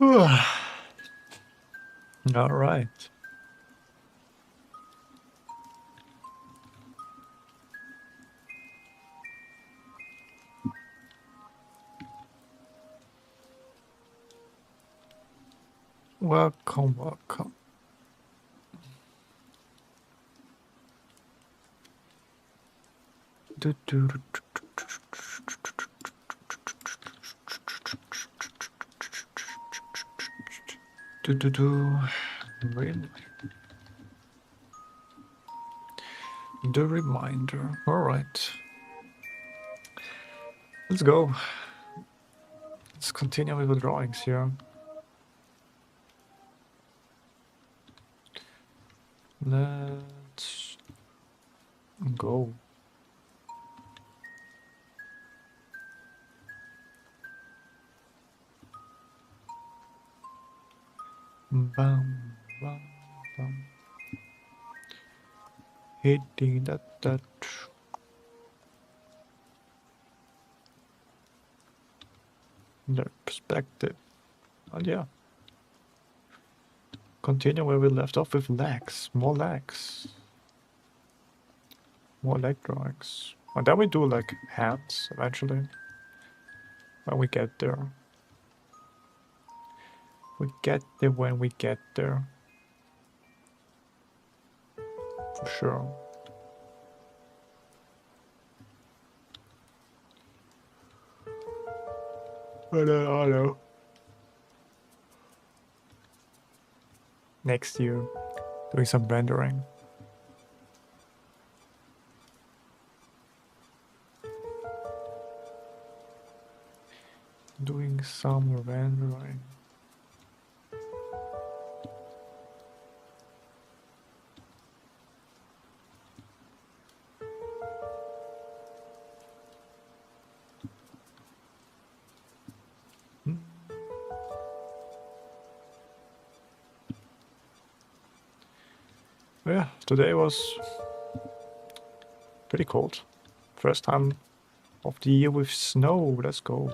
All right. Welcome, welcome. Do, do, do, do, do, do. Really? The reminder. All right. Let's go. Let's continue with the drawings here. Let's go. Bam, bam, bam. Hitting that. Their perspective. And yeah. Continue where we left off with legs. More legs. More leg drawings. And then we do like hands eventually. When we get there. We get there when we get there. For sure. But I don't know. Next year, doing some rendering. Doing some rendering. Yeah, today was pretty cold. First time of the year with snow. Let's go.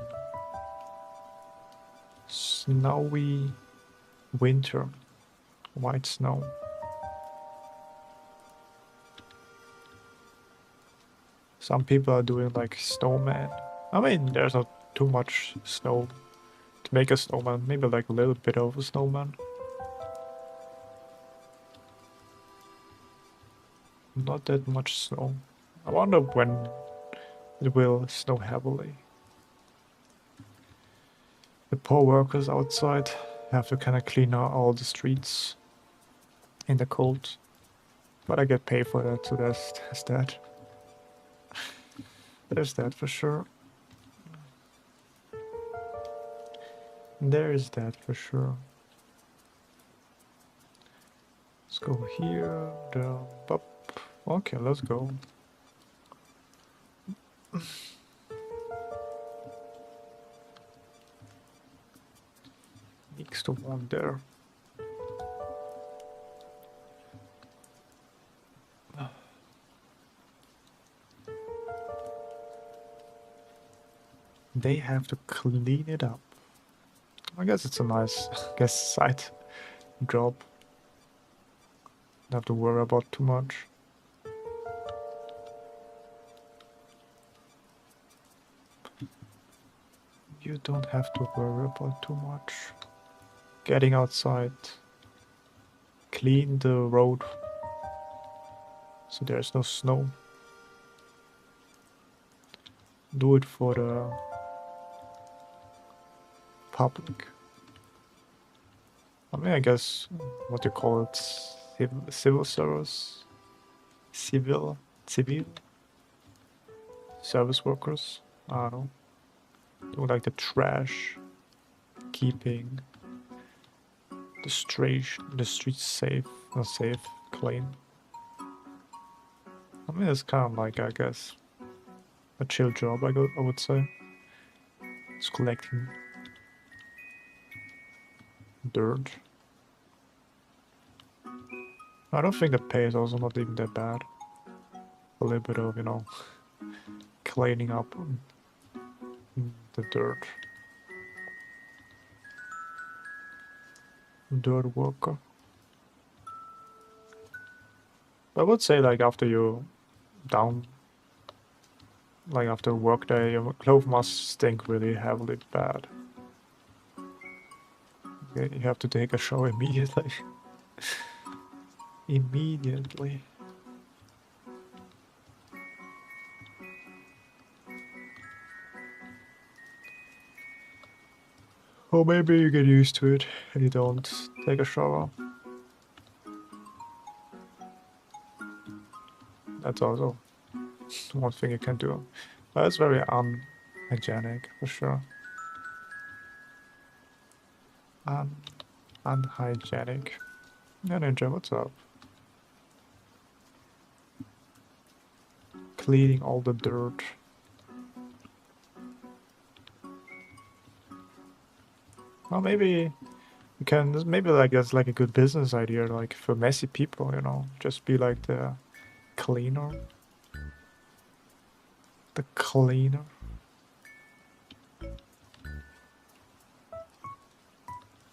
Snowy winter. White snow. Some people are doing like snowman. I mean, there's not too much snow to make a snowman. Maybe like a little bit of a snowman. Not that much snow. I wonder when it will snow heavily. The poor workers outside have to kind of clean out all the streets in the cold. But I get paid for that, so there's that. There's that for sure. There is that for sure. Let's go here, down, up. Okay, let's go. Next to one there. They have to clean it up. I guess it's a nice, side job. Don't have to worry about too much. You don't have to worry about too much. Getting outside. Clean the road so there's no snow. Do it for the public. I mean, I guess what you call it, civil service, civil service workers. I don't know. Do like the trash, keeping the streets safe, not safe, clean. I mean, it's kind of like, I guess, a chill job. I would say. It's collecting dirt. I don't think the pay is also not even that bad. A little bit of, cleaning up the dirt. dirt worker. I would say like after you down, like after a work day, your clothes must stink really heavily bad. Okay, you have to take a shower immediately. Immediately. Or maybe you get used to it and you don't take a shower. That's also one thing you can do. But it's very unhygienic for sure. Unhygienic. Yeah, Ninja, what's up? Cleaning all the dirt. Well, maybe you can, maybe like that's like a good business idea, like for messy people, you know, just be like the cleaner. The cleaner.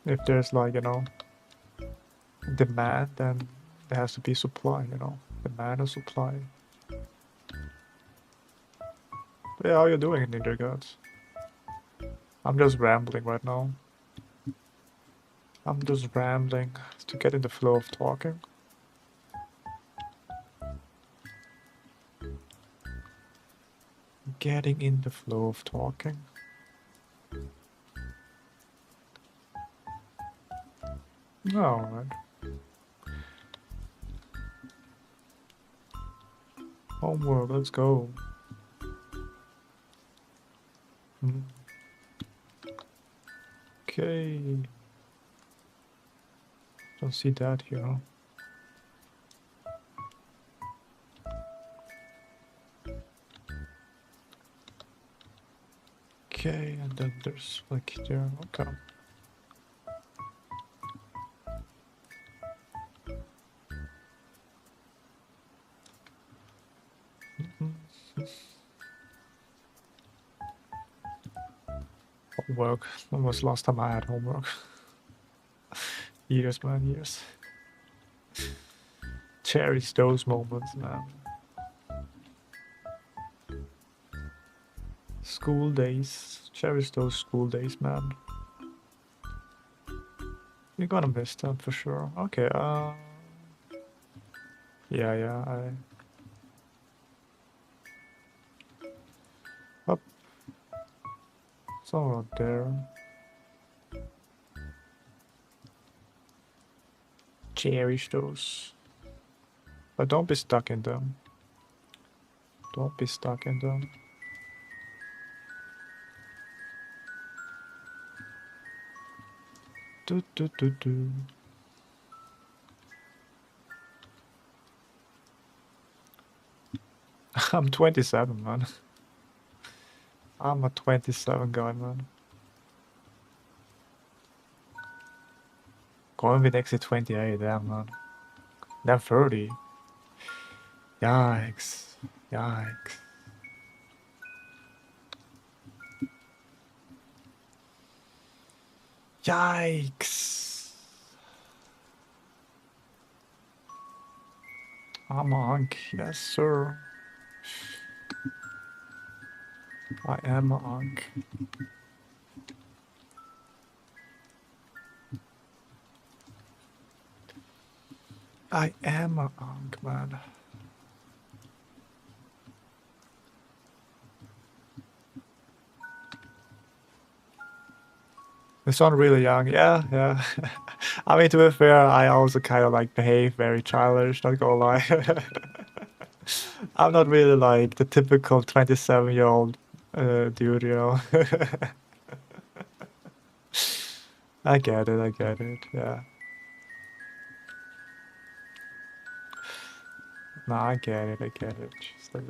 If there's like, you know, demand, then there has to be supply, you know, demand and supply. But yeah, how you doing, Ninja Gods? I'm just rambling right now. I'm just rambling to get in the flow of talking. Getting in the flow of talking. Alright. Homework, let's go. Okay. Don't see that here. Okay, and then there's like there. Okay. Homework. When was the last time I had homework? Years, man, years. Cherish those moments, man. School days. Cherish those school days, man. You're gonna miss them for sure. Okay, yeah, Up. Somewhere out there. Cherish those. But don't be stuck in them. Don't be stuck in them. Do. I'm 27, man. I'm a 27 guy, man. Going with exit 28, damn, man. Then 30. Yikes. Yikes. Yikes. I'm a hunk, yes, sir. I am a hunk. I am a hunk, man. You sound really young. Yeah. I mean, to be fair, I also kind of like behave very childish, not gonna lie. I'm not really like the typical 27-year-old dude, you know. I get it, yeah. No, I get it. Just like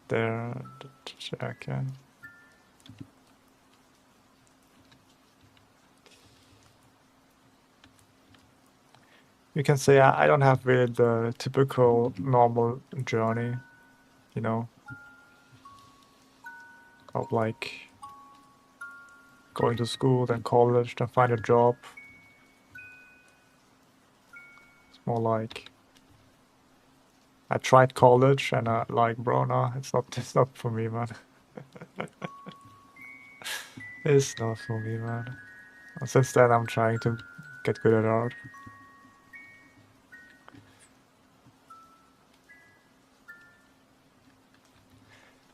there, okay. You can say I don't have really the typical normal journey, you know, of like going to school, then college, then find a job, more like I tried college and like, bro, no, it's not for me, man. It's not for me, man. And since then, I'm trying to get good at art.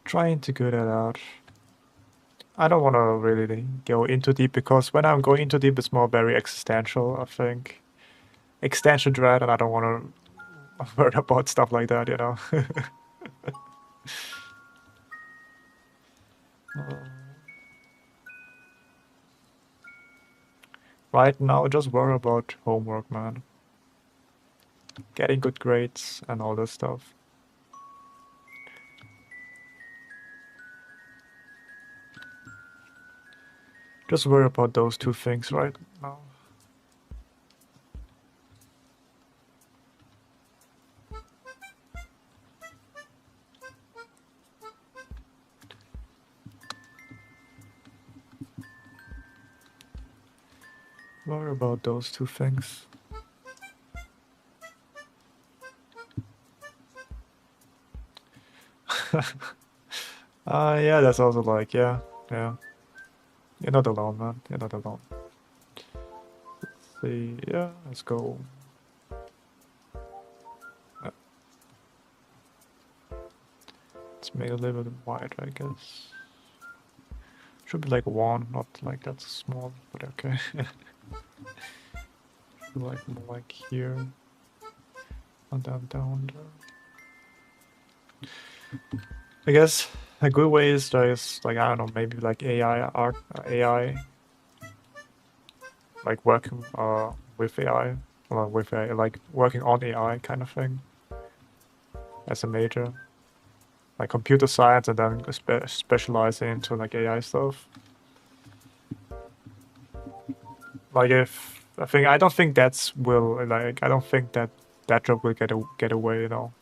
Trying to good at art. I don't want to really go into deep because when I'm going into deep, it's more very existential, I think. Existential dread, and I don't want to worry about stuff like that, you know. Right now, just worry about homework, man. Getting good grades and all this stuff. Just worry about those two things right now. Worry about those two things. Yeah, that's also like, yeah. You're not alone, man. You're not alone. Let's see, yeah, let's go. Let's make it a little bit wide, I guess. Should be like one, not like that's small, but okay. Like more like here. And then down there. I guess a good way is just like, I don't know, maybe like AI art, AI, like working with AI, or with AI, like working on AI kind of thing as a major, like computer science, and then specializing into like AI stuff. Like if I don't think that's will like I don't think that that job will get away, you know.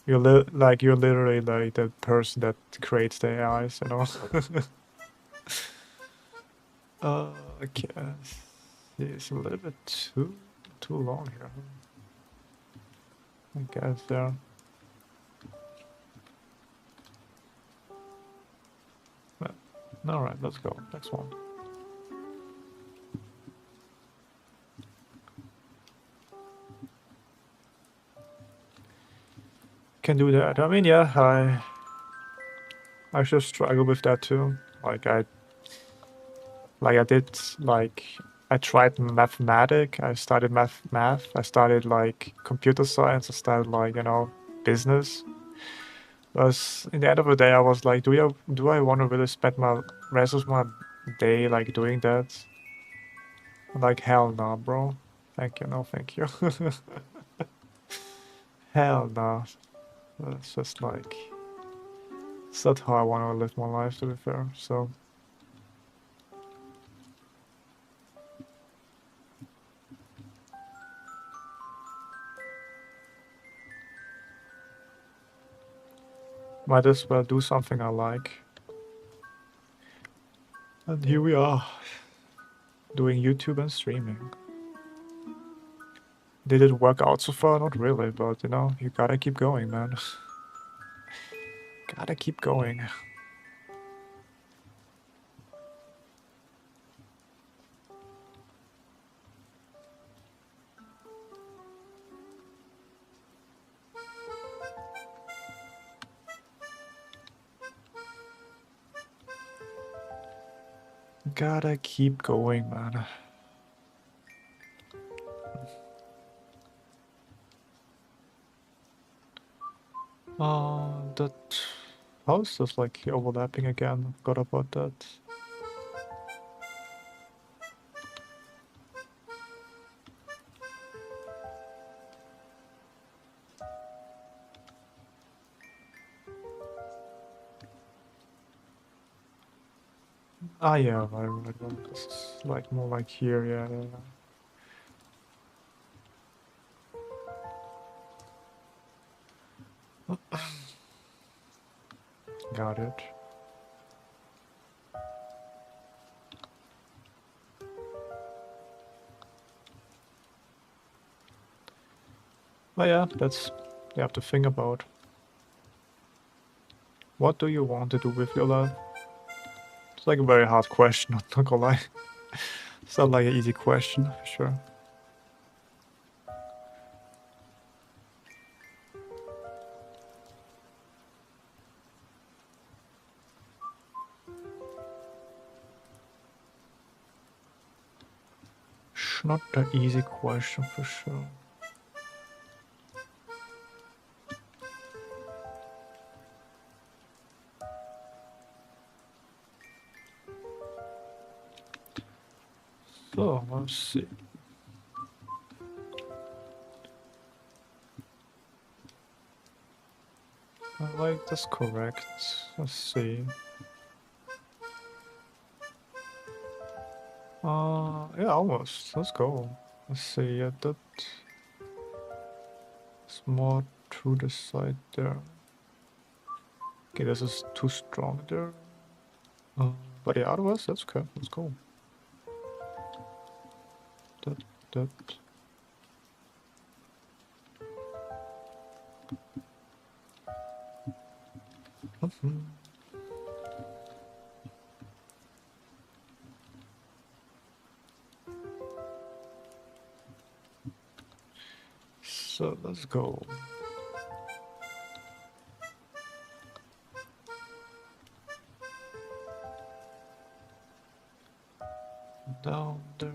You're literally like the person that creates the AIs, you know. I guess it's a little bit too long here. I guess there. All right, let's go. Next one. Can do that. I mean, yeah, I just struggle with that too. Like I did like I tried mathematic. I studied math. I studied like computer science. I studied like, you know, business. But in the end of the day, I was like, do I want to really spend my rest of my day like doing that? Like, hell no, bro. Thank you, no, thank you. Hell no. It's just like, it's not how I want to live my life, to be fair. So might as well do something I like. And here we are, doing YouTube and streaming. Did it work out so far? Not really, but you know, you gotta keep going, man. Gotta keep going. Gotta keep going, man. That house is like overlapping again. Forgot about that. Ah, yeah, I remember. This is like more like here, yeah. Got it. But yeah, that's you have to think about. What do you want to do with your life? It's like a very hard question, not gonna lie. It's not like an easy question, for sure. It's not an easy question, for sure. So, let's see. I like this correct. Let's see. Yeah, almost. Let's go. Let's see. Yeah, that's more to the side there. Okay, this is too strong there. But yeah, otherwise, that's okay. Let's go. That. Mhm. So let's go. Down there.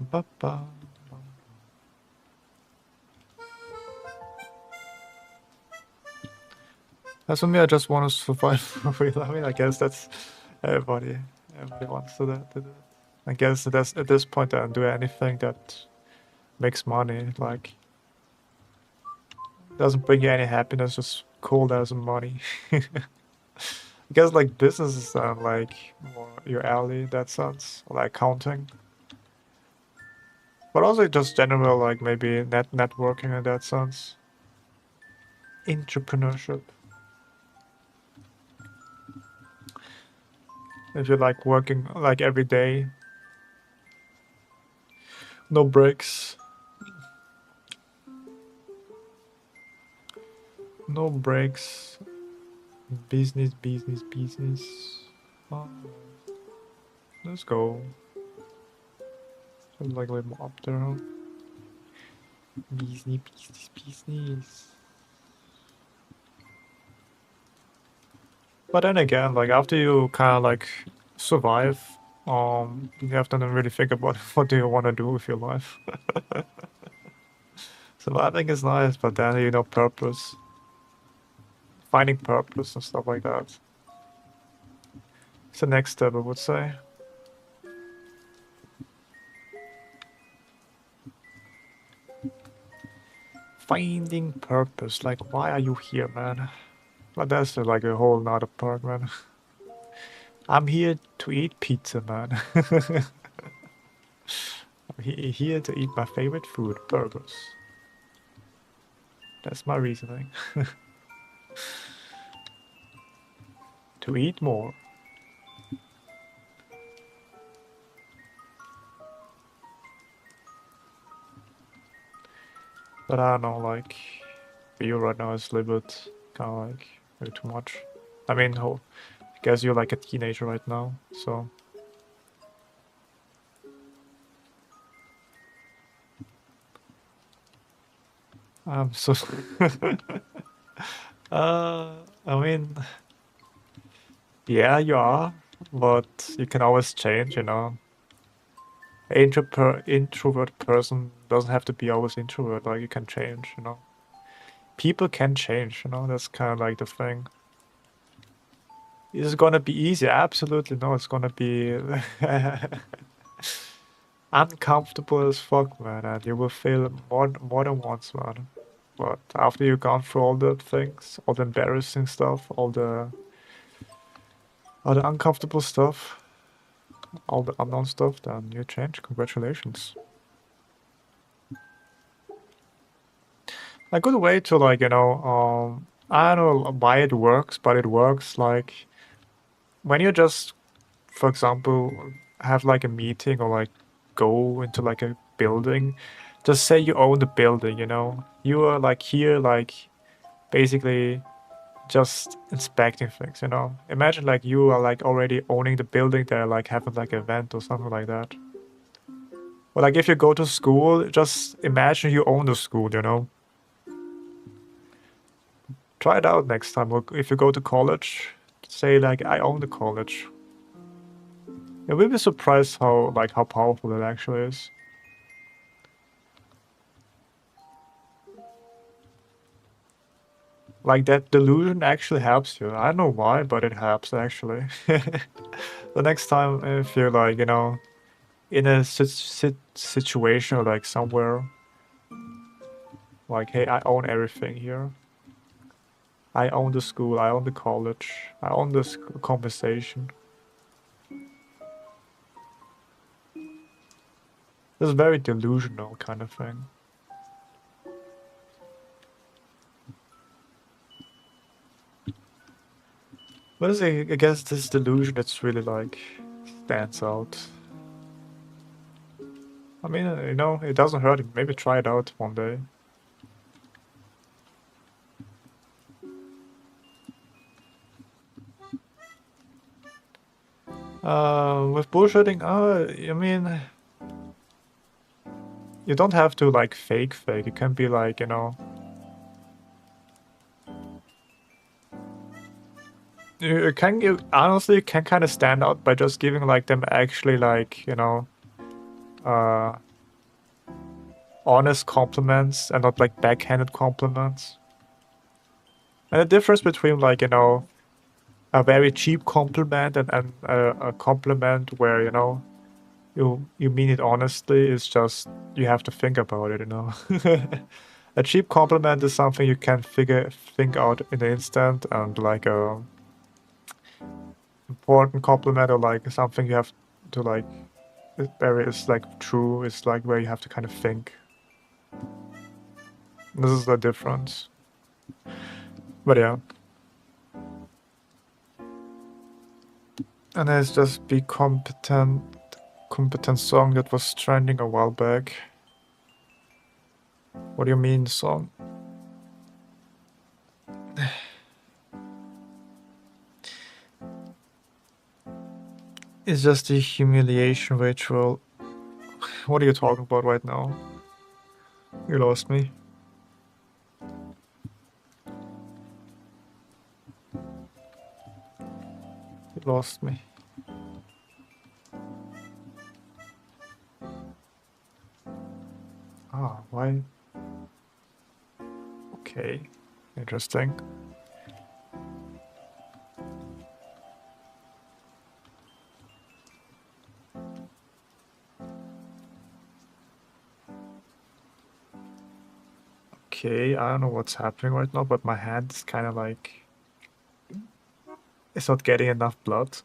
Ba-ba. As for me, I just want to survive for real. I mean, I guess that's everybody. Everybody wants to that. I guess that's at this point I don't do anything that makes money. Like, doesn't bring you any happiness. Just cold as money. I guess like business is like more your alley in that sense, or like accounting. But also just general like maybe networking in that sense. Entrepreneurship. If you're like working like every day, no breaks, no breaks, business, business, business. Oh, let's go. Sounds like a little more up there. Huh? Business, business, business. But then again, like after you kind of like survive, you have to then really think about what do you want to do with your life. Surviving is nice, but then you know purpose, finding purpose and stuff like that. It's the next step, I would say. Finding purpose, like why are you here, man? But that's like a whole nother part, man. I'm here to eat pizza, man. I'm here to eat my favorite food, burgers. That's my reasoning. To eat more. But I don't know, like, for you right now it's a little bit kind of like way too much. I mean, I guess you're like a teenager right now, so. I'm so. I mean, yeah, you are, but you can always change, you know. Introvert person doesn't have to be always introvert, like you can change, you know. People can change, you know, that's kind of like the thing. Is it gonna be easy? Absolutely no, it's gonna be uncomfortable as fuck, man, and you will fail more than once, man. But after you've gone through all the things, all the embarrassing stuff, all the uncomfortable stuff, all the unknown stuff, then you change. Congratulations. A good way to like, you know, I don't know why it works, but it works like when you just for example, have like a meeting or like go into like a building, just say you own the building, you know? You are like here, like basically just inspecting things, you know? Imagine like you are like already owning the building there, like having like an event or something like that. Or like if you go to school, just imagine you own the school, you know? Try it out next time. Or if you go to college, say like I own the college. Yeah, we'll be surprised how powerful it actually is. Like that delusion actually helps you. I don't know why, but it helps actually. The next time if you're like, you know, in a situation or like somewhere, like, hey, I own everything here. I own the school, I own the college, I own this conversation. This is very delusional kind of thing. What is it against this delusion that's really like stands out? I mean, you know, it doesn't hurt. Maybe try it out one day. With bullshitting, I mean, you don't have to like fake. It can be like, you know, you honestly can kind of stand out by just giving like them actually like, you know, uh, honest compliments and not like backhanded compliments. And the difference between like, you know, a very cheap compliment and a compliment where, you know, you mean it honestly is just you have to think about it, you know. A cheap compliment is something you can think out in an instant, and like a important compliment or like something you have to like is like true, is like where you have to kind of think. This is the difference. But yeah. And there's just Be Competent song that was trending a while back. What do you mean song? It's just a humiliation ritual. What are you talking about right now? You lost me. You lost me. Ah, why? Okay. Interesting. Okay, I don't know what's happening right now, but my hand is kind of like... It's not getting enough blood.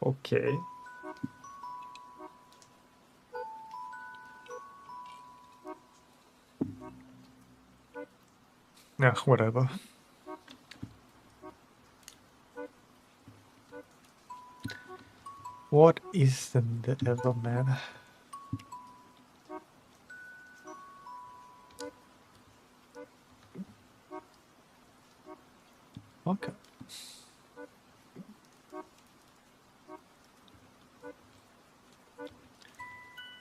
Okay. Yeah, whatever. What is the ever, man? Okay.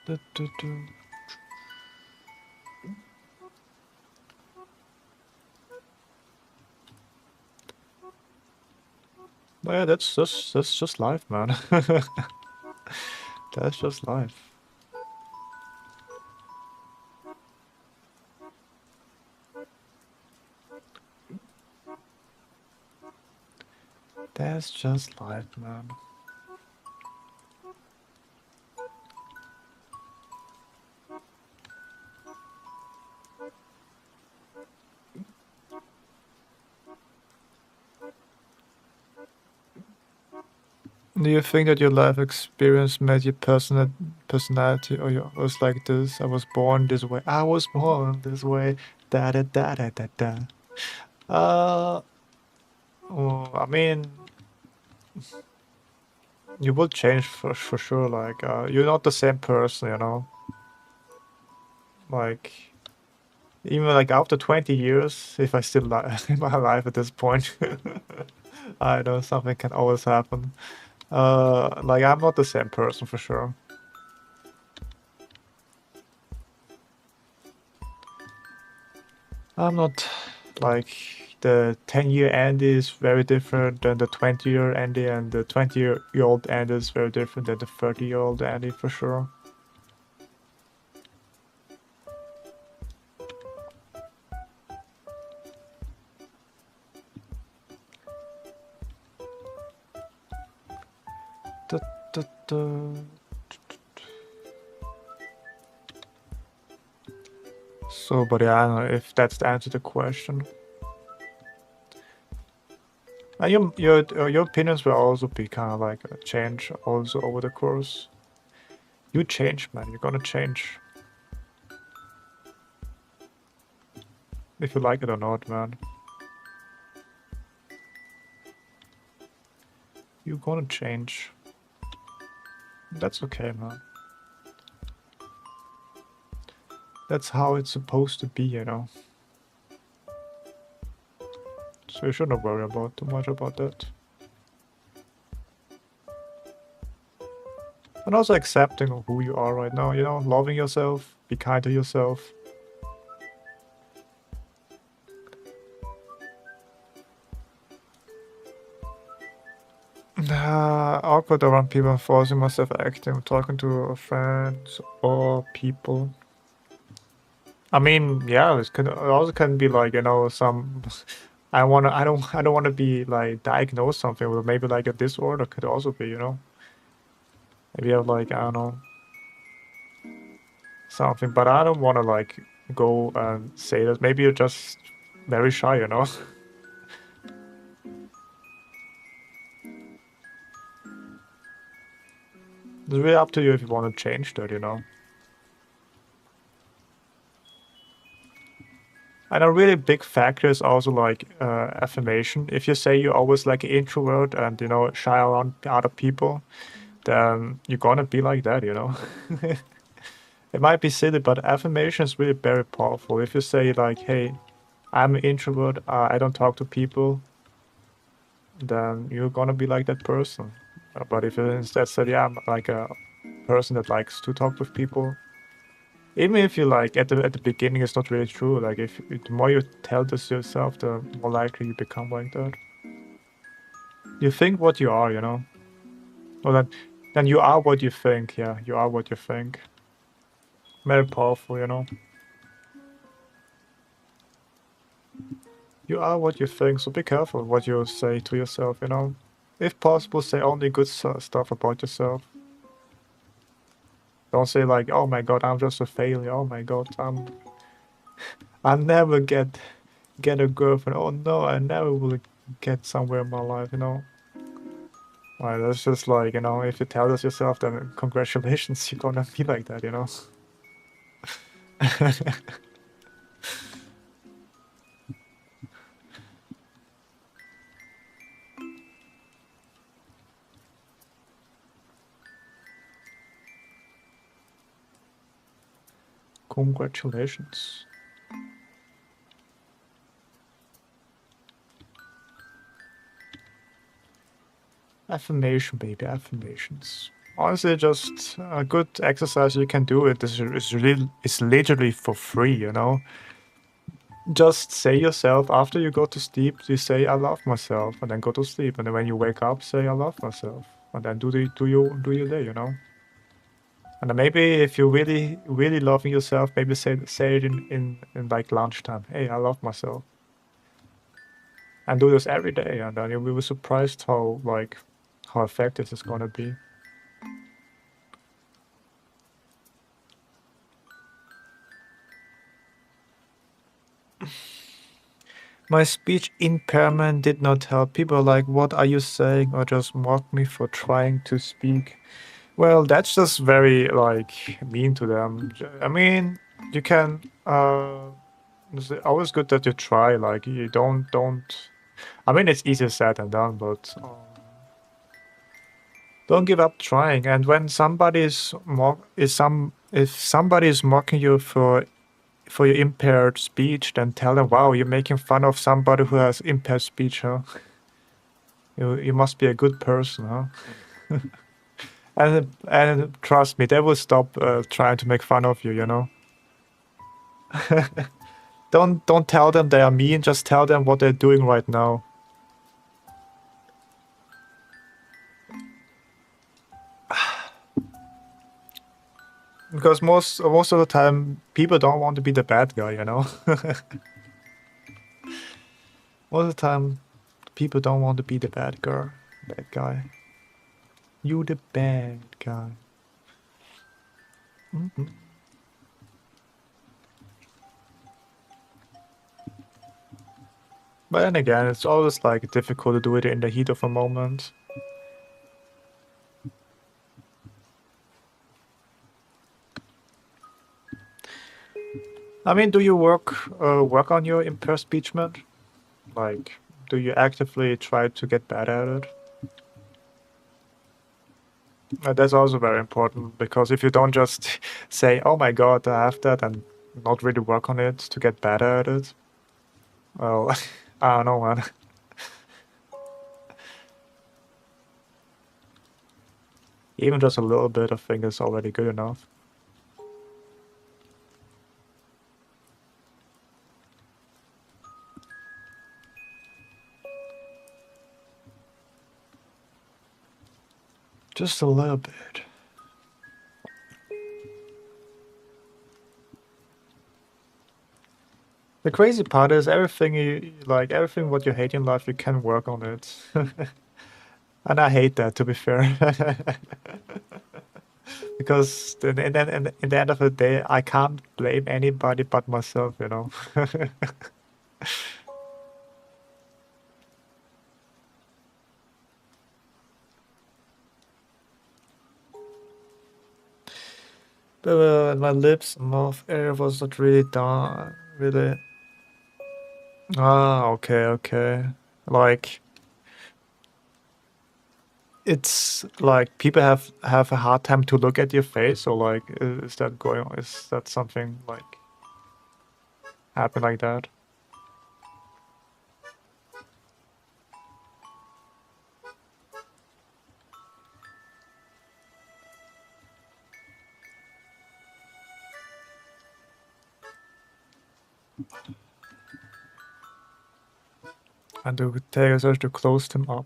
Du, du, du. But yeah, that's just life, man. That's just life. That's just life, man. Do you think that your life experience made your personality, or you was like this? I was born this way. I was born this way. Da da da da da da. I mean, You will change for sure. Like you're not the same person, you know. Like even like after 20 years, if I still in my life at this point, I know something can always happen. Like I'm not the same person for sure. I'm not like the 10-year Andy is very different than the 20-year Andy, and the 20-year-old Andy is very different than the 30-year-old Andy for sure. Da, da, da. So, but yeah, I don't know if that's the answer to the question. Your opinions will also be kind of like a change also over the course. You change, man. You're gonna change. If you like it or not, man. You're gonna change. That's okay, man. That's how it's supposed to be, you know. So you shouldn't worry about too much about that. And also accepting of who you are right now, you know, loving yourself, be kind to yourself. Awkward around people and forcing myself acting, talking to friends or people. I mean, yeah, it also can be like, you know, some I don't wanna be like diagnosed something with maybe like a disorder could also be, you know. Maybe you have like, I don't know, something, but I don't wanna like go and say that. Maybe you're just very shy, you know. It's really up to you if you want to change that, you know. And a really big factor is also like affirmation. If you say you're always like an introvert and you know shy around other people, then you're gonna be like that, you know. It might be silly, but affirmation is really very powerful. If you say like, "Hey, I'm an introvert. I don't talk to people," then you're gonna be like that person. But if you instead say, "Yeah, I'm like a person that likes to talk with people," even if you like at the beginning, it's not really true. Like if the more you tell this to yourself, the more likely you become like that. You think what you are, you know. Well, then you are what you think. Yeah, you are what you think. Very powerful, you know. You are what you think, so be careful what you say to yourself. You know, if possible, say only good stuff about yourself. Don't say like, "Oh my God, I'm just a failure. Oh my God, I'll never get a girlfriend. Oh no, I never will get somewhere in my life." You know. Well, that's just like, you know, if you tell this yourself, then congratulations, you're gonna be like that, you know? Congratulations. Affirmation, baby, affirmations. Honestly, just a good exercise you can do it is literally for free, you know? Just say yourself after you go to sleep, you say I love myself, and then go to sleep, and then when you wake up, say I love myself, and then do your day, you know? And then maybe if you really loving yourself, maybe say it in like lunchtime. Hey, I love myself. And do this every day, and then you'll be surprised how effective it's gonna be. My speech impairment did not help. People are like, what are you saying? Or just mock me for trying to speak. Well, that's just very like mean to them. I mean, you can it's always good that you try. Like you don't I mean it's easier said than done, but Don't give up trying. And when if somebody is mocking you for your impaired speech, then tell them, "Wow, you're making fun of somebody who has impaired speech, huh? You must be a good person, huh?" And trust me, they will stop trying to make fun of you. You know. Don't tell them they are mean. Just tell them what they're doing right now. Because most of the time, people don't want to be the bad guy. You know. Most of the time, people don't want to be the bad girl, bad guy. You the bad guy. Mm-hmm. But then again, it's always like difficult to do it in the heat of a moment. I mean, do you work on your impaired speechment? Like, do you actively try to get better at it? That's also very important because if you don't just say, "Oh my God, I have that," and not really work on it to get better at it, well, I don't know, man. Even just a little bit, I think, is already good enough. Just a little bit. The crazy part is everything what you hate in life, you can work on it. And I hate that, to be fair. Because in the end of the day, I can't blame anybody but myself, you know. But my lips, mouth area was not really done, really. Ah, okay, okay. Like, it's like people have a hard time to look at your face, or like, is that going on? Is that something like happen like that? And to take a search to close them up.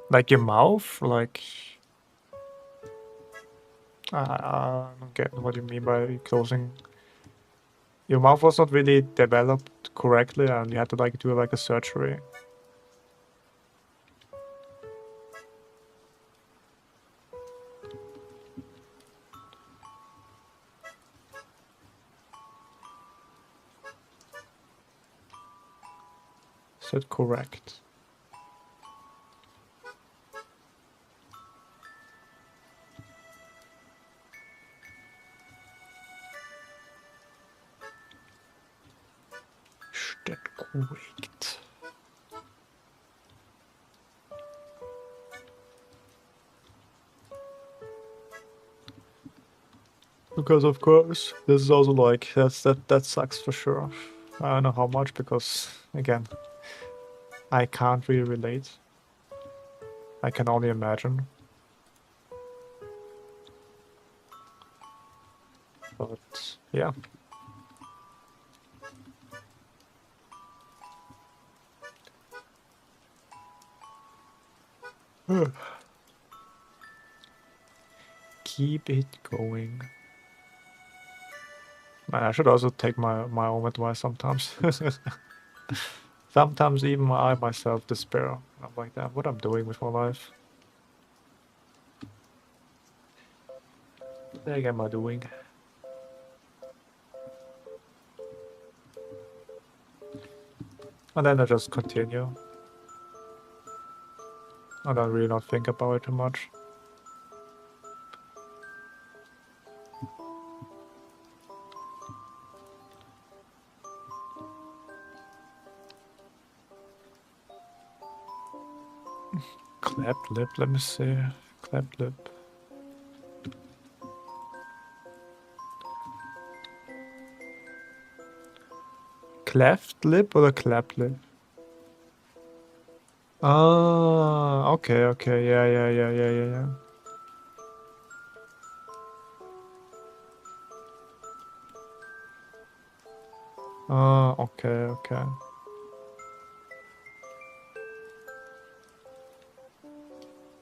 Like your mouth? Like, I don't get what you mean by closing. Your mouth was not really developed correctly and you had to like do like a surgery. Is that correct? Is that correct? Because of course, this is also like that sucks for sure. I don't know how much because again, I can't really relate. I can only imagine. But yeah. Keep it going. Man, I should also take my own advice sometimes. Sometimes even I myself despair. I'm like, damn, what I'm doing with my life? What the heck am I doing? And then I just continue. I don't really not think about it too much. Clapped lip, let me see. Cleft lip. Cleft lip or a cleft lip? Ah, okay, okay, yeah. Ah, okay.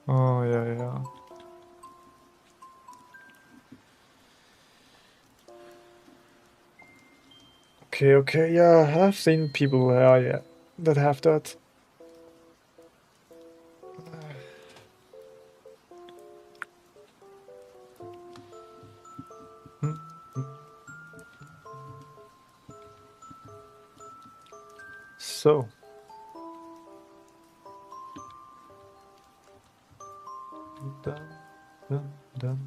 Oh, yeah. Okay, yeah, I've seen people, yeah, that have that. So. Dun. Bam. Dun.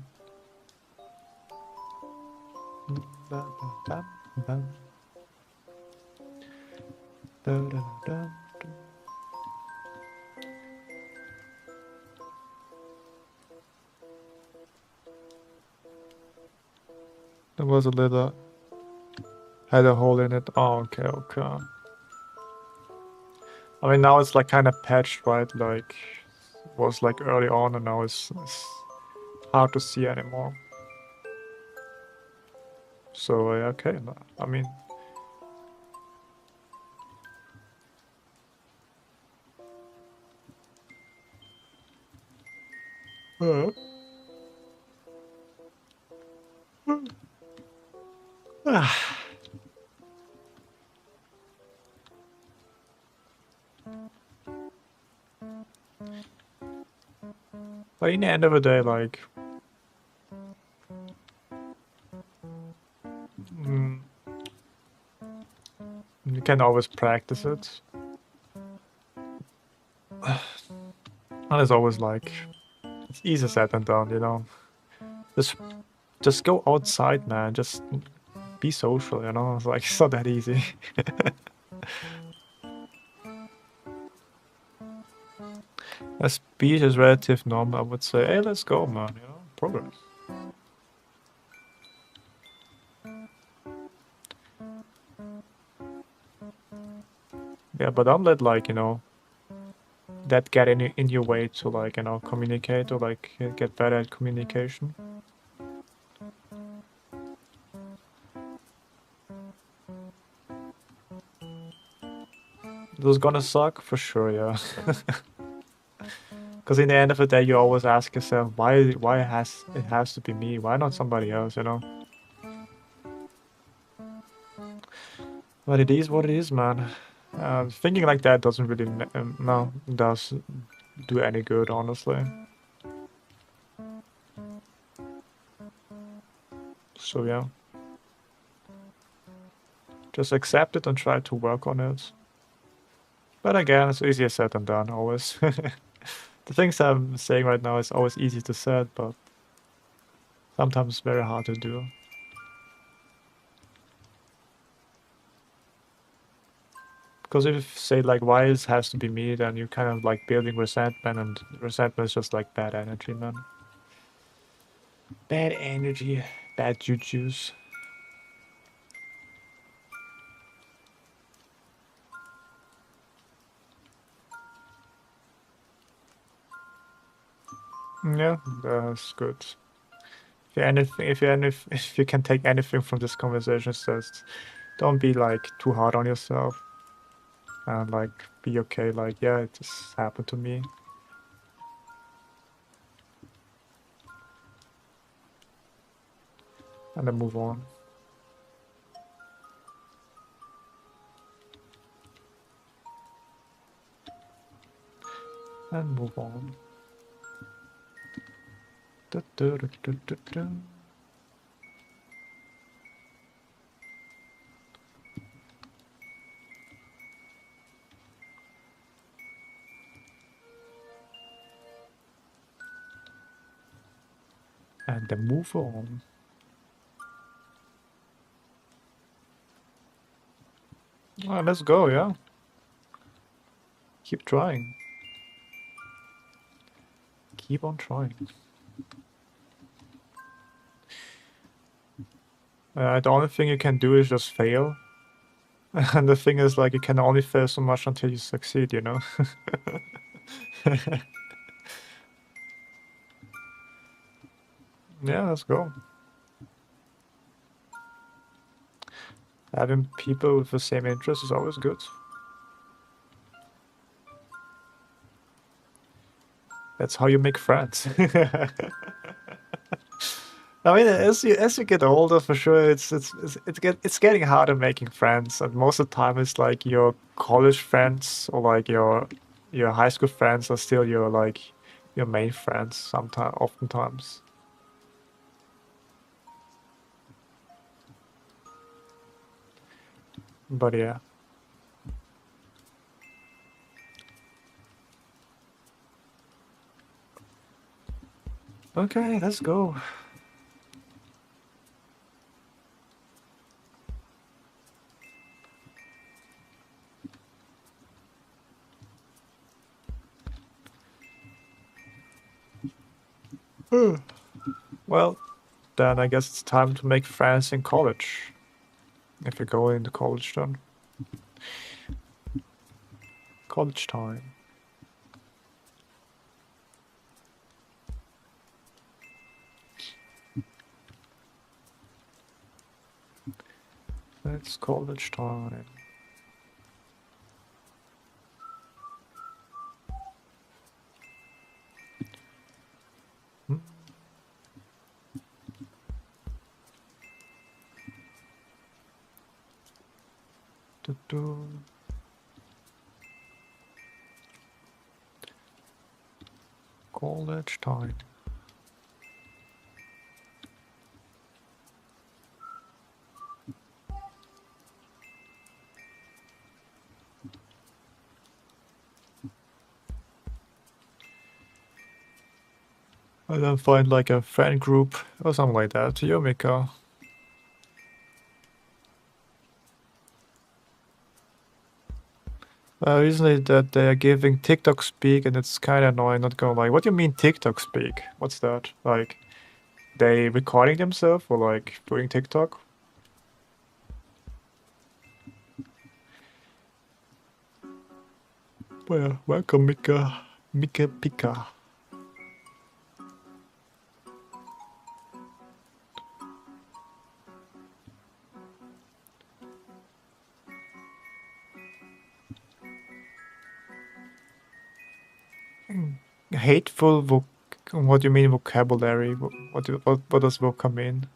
There was a little, had a hole in it. Oh, okay. I mean, now it's like kind of patched, right? Like, was like early on, and now it's hard to see anymore. So, okay, I mean. But in the end of the day, like, you can always practice it. And it's always like, it's easier said than done, you know? Just go outside, man. Just be social, you know? It's like, it's not that easy. A speed is relative normal, I would say, hey, let's go, man, you know? Progress. Yeah, but don't let, like, you know, that get in your way to, like, you know, communicate or, like, get better at communication. This is gonna suck, for sure, yeah. Because in the end of the day, you always ask yourself, why it has to be me? Why not somebody else, you know? But it is what it is, man. Thinking like that doesn't really does do any good, honestly. So yeah, just accept it and try to work on it. But again, it's easier said than done, always. The things I'm saying right now is always easy to say, but sometimes very hard to do. Because if you say like why it has to be me, then you're kind of like building resentment, and resentment is just like bad energy, man. Bad energy, bad juju's. Yeah, that's good. If you can take anything from this conversation, it's just don't be like too hard on yourself, and like be okay. Like, yeah, it just happened to me. And then move on. And move on. And then move on. Let's go, yeah. Keep trying. Keep on trying. The only thing you can do is just fail. And the thing is, like, you can only fail so much until you succeed, you know? Yeah, let's go. Having people with the same interests is always good. That's how you make friends. I mean, as you get older, for sure, it's getting harder making friends, and most of the time, it's like your college friends or like your high school friends are still your main friends. Sometimes, oftentimes. But yeah. Okay, let's go. Well, then I guess it's time to make friends in college. If you go into college, then college time. It's college time. Hmm. Do-do. College time. And then find like a friend group or something like that. Yomika. Recently that they are giving TikTok speak and it's kind of annoying, not gonna lie. What do you mean TikTok speak? What's that? Like, they recording themselves or like doing TikTok? Well, welcome Mika. Mika Pika. Hateful what do you mean vocabulary? What does voca mean?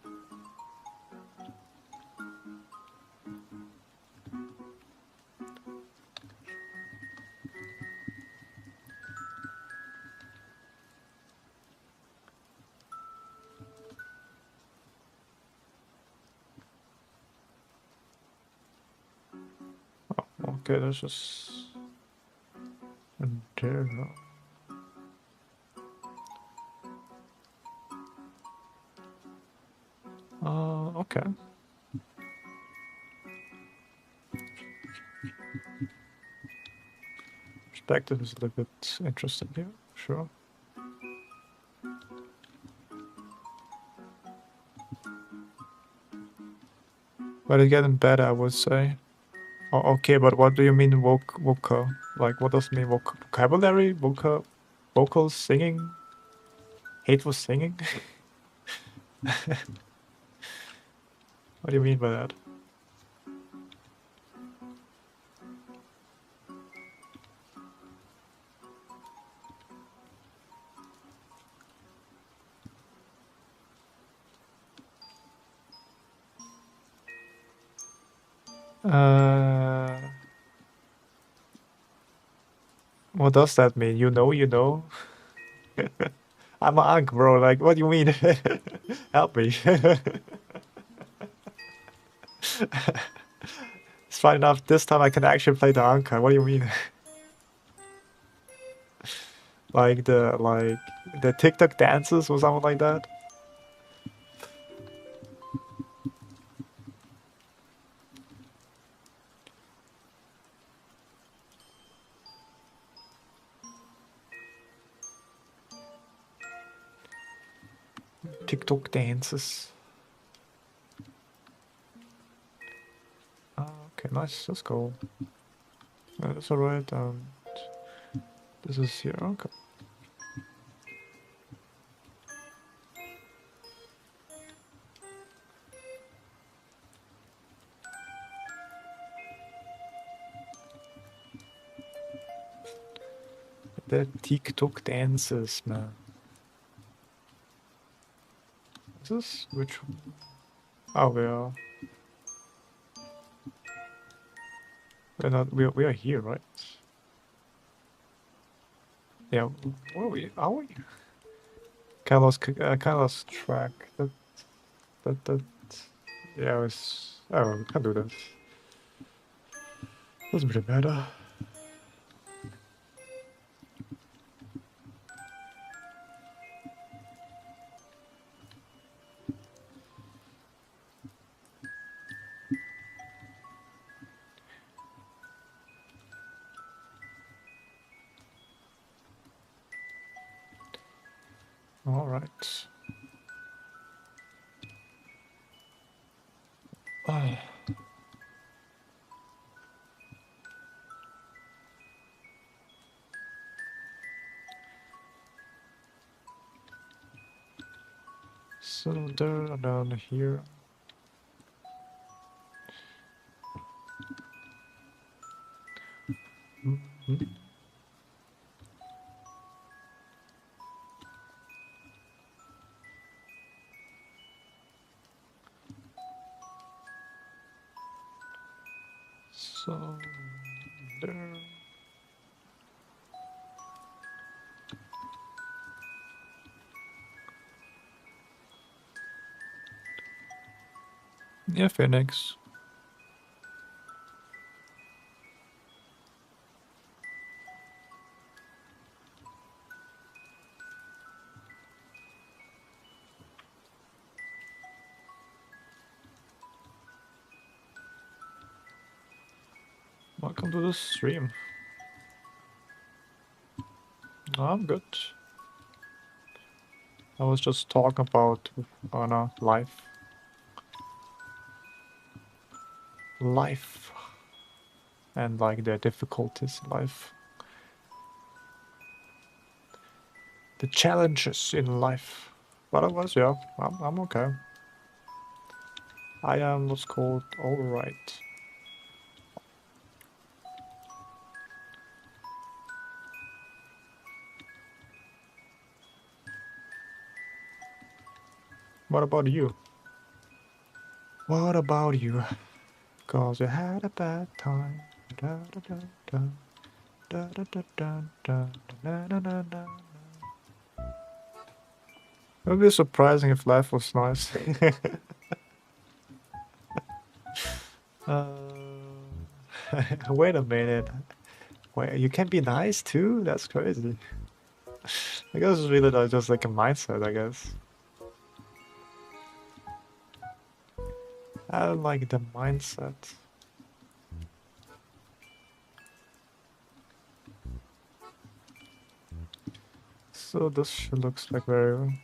Okay, that's just internal. Okay. Perspective is a little bit interesting here, sure. But it's getting better, I would say. Oh, okay, but what do you mean vocal? Like, what does it mean vocabulary? Vocals, singing? Hateful singing? What do you mean by that? What does that mean? You know, you know? I'm an unk, bro. Like, what do you mean? Help me. It's fine enough. This time I can actually play the anka. What do you mean? like the TikTok dances or something like that? TikTok dances. Okay, nice. Let's go. That's alright. This is here. Okay. The TikTok dances, man. Is this which one? Oh, we are. We're not. We are here, right? Yeah. Where are we? Are we? Kind of lost track. That. Yeah, it's. Oh, we can do this. Doesn't really matter. All right. Oh. So there, down here. Mm-hmm. So there. Yeah, Phoenix. Welcome to the stream. I'm good. I was just talking about life. Life. And like the difficulties in life. The challenges in life. But otherwise, yeah, I'm okay. I am what's called alright. What about you? What about you? Cause you had a bad time. Da, da, da, da. Da, da, da, da, da, da, da, da, da. It would be surprising if life was nice. uh, wait a minute. Wait, you can be nice too? That's crazy. I guess it's really just like a mindset, I guess. I don't like the mindset. So this looks like very...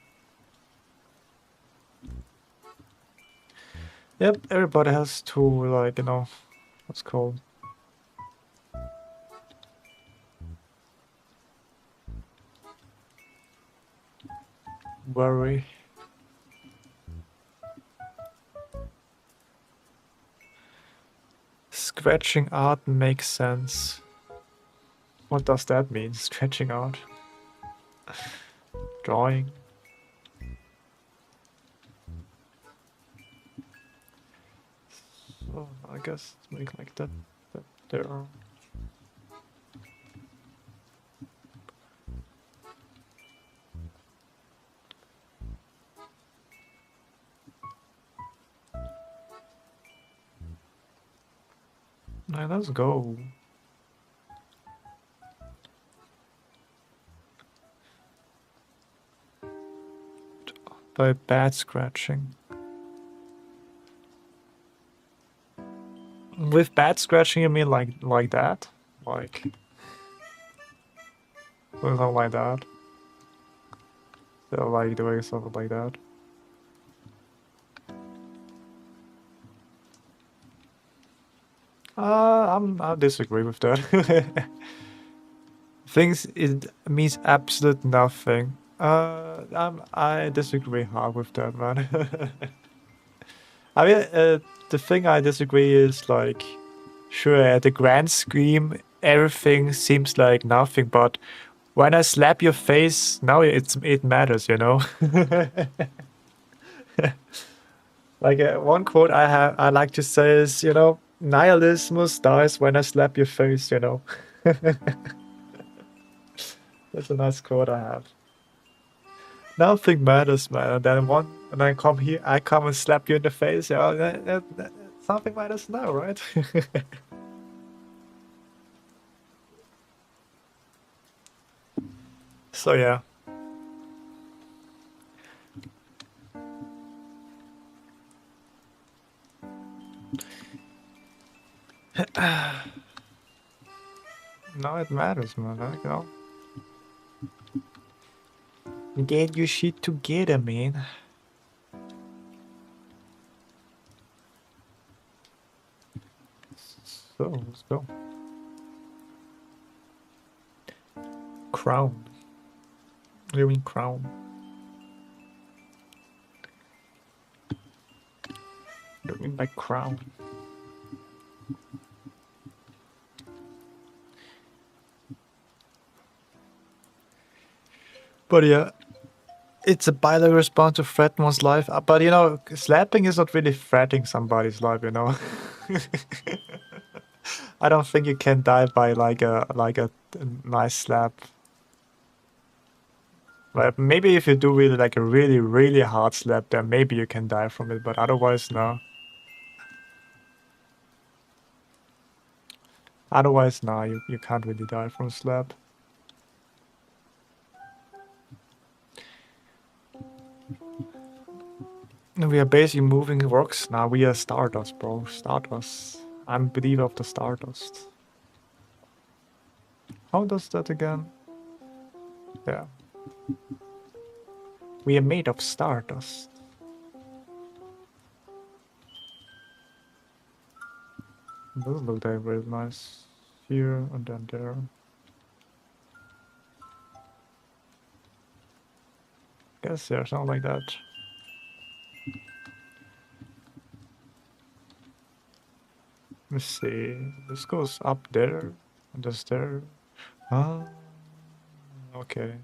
Yep, everybody has to, like, you know, what's called? Worry. Scratching art makes sense. What does that mean, scratching art? Drawing. So I guess make like that there. Now let's go. By bad scratching. With bad scratching you mean like that? Like something like that? So like doing something like that. I disagree with that. Things it means absolute nothing. I disagree hard with that, man. I mean, the thing I disagree is like, sure, at the grand scheme, everything seems like nothing, but when I slap your face, now it matters, you know. Like one quote I like to say is, you know, nihilism dies when I slap your face, you know. That's a nice quote I have. Nothing matters, man. And then and I come here, I come and slap you in the face. You know, something matters now, right? So yeah. No, it matters, man. Like, you know, get your shit together, man. So let's go. Crown. What do you mean crown? What do you mean by crown? But yeah, it's a biological response to threaten one's life. But you know, slapping is not really threatening somebody's life, you know. I don't think you can die by like a nice slap. Like maybe if you do really like a really hard slap, then maybe you can die from it. But otherwise, no. Otherwise, no, you can't really die from a slap. We are basically moving rocks now. We are Stardust, bro. Stardust. I'm a believer of the Stardust. How does that again? Yeah. We are made of Stardust. Doesn't look that very nice. Here and then there. Guess yeah, something like that. Let's see. This goes up there and this there. Ah, okay.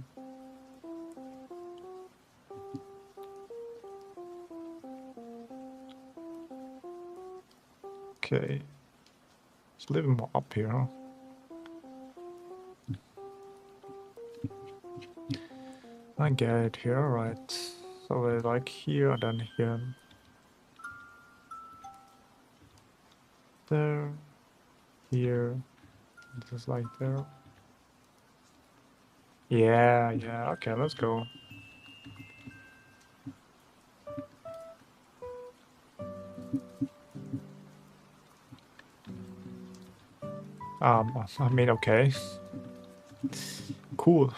Okay. It's a little more up here, huh? I get it here, right. So we're like here and then here. There. Here. Just like there. Yeah, yeah, okay, let's go. I mean, okay. Cool.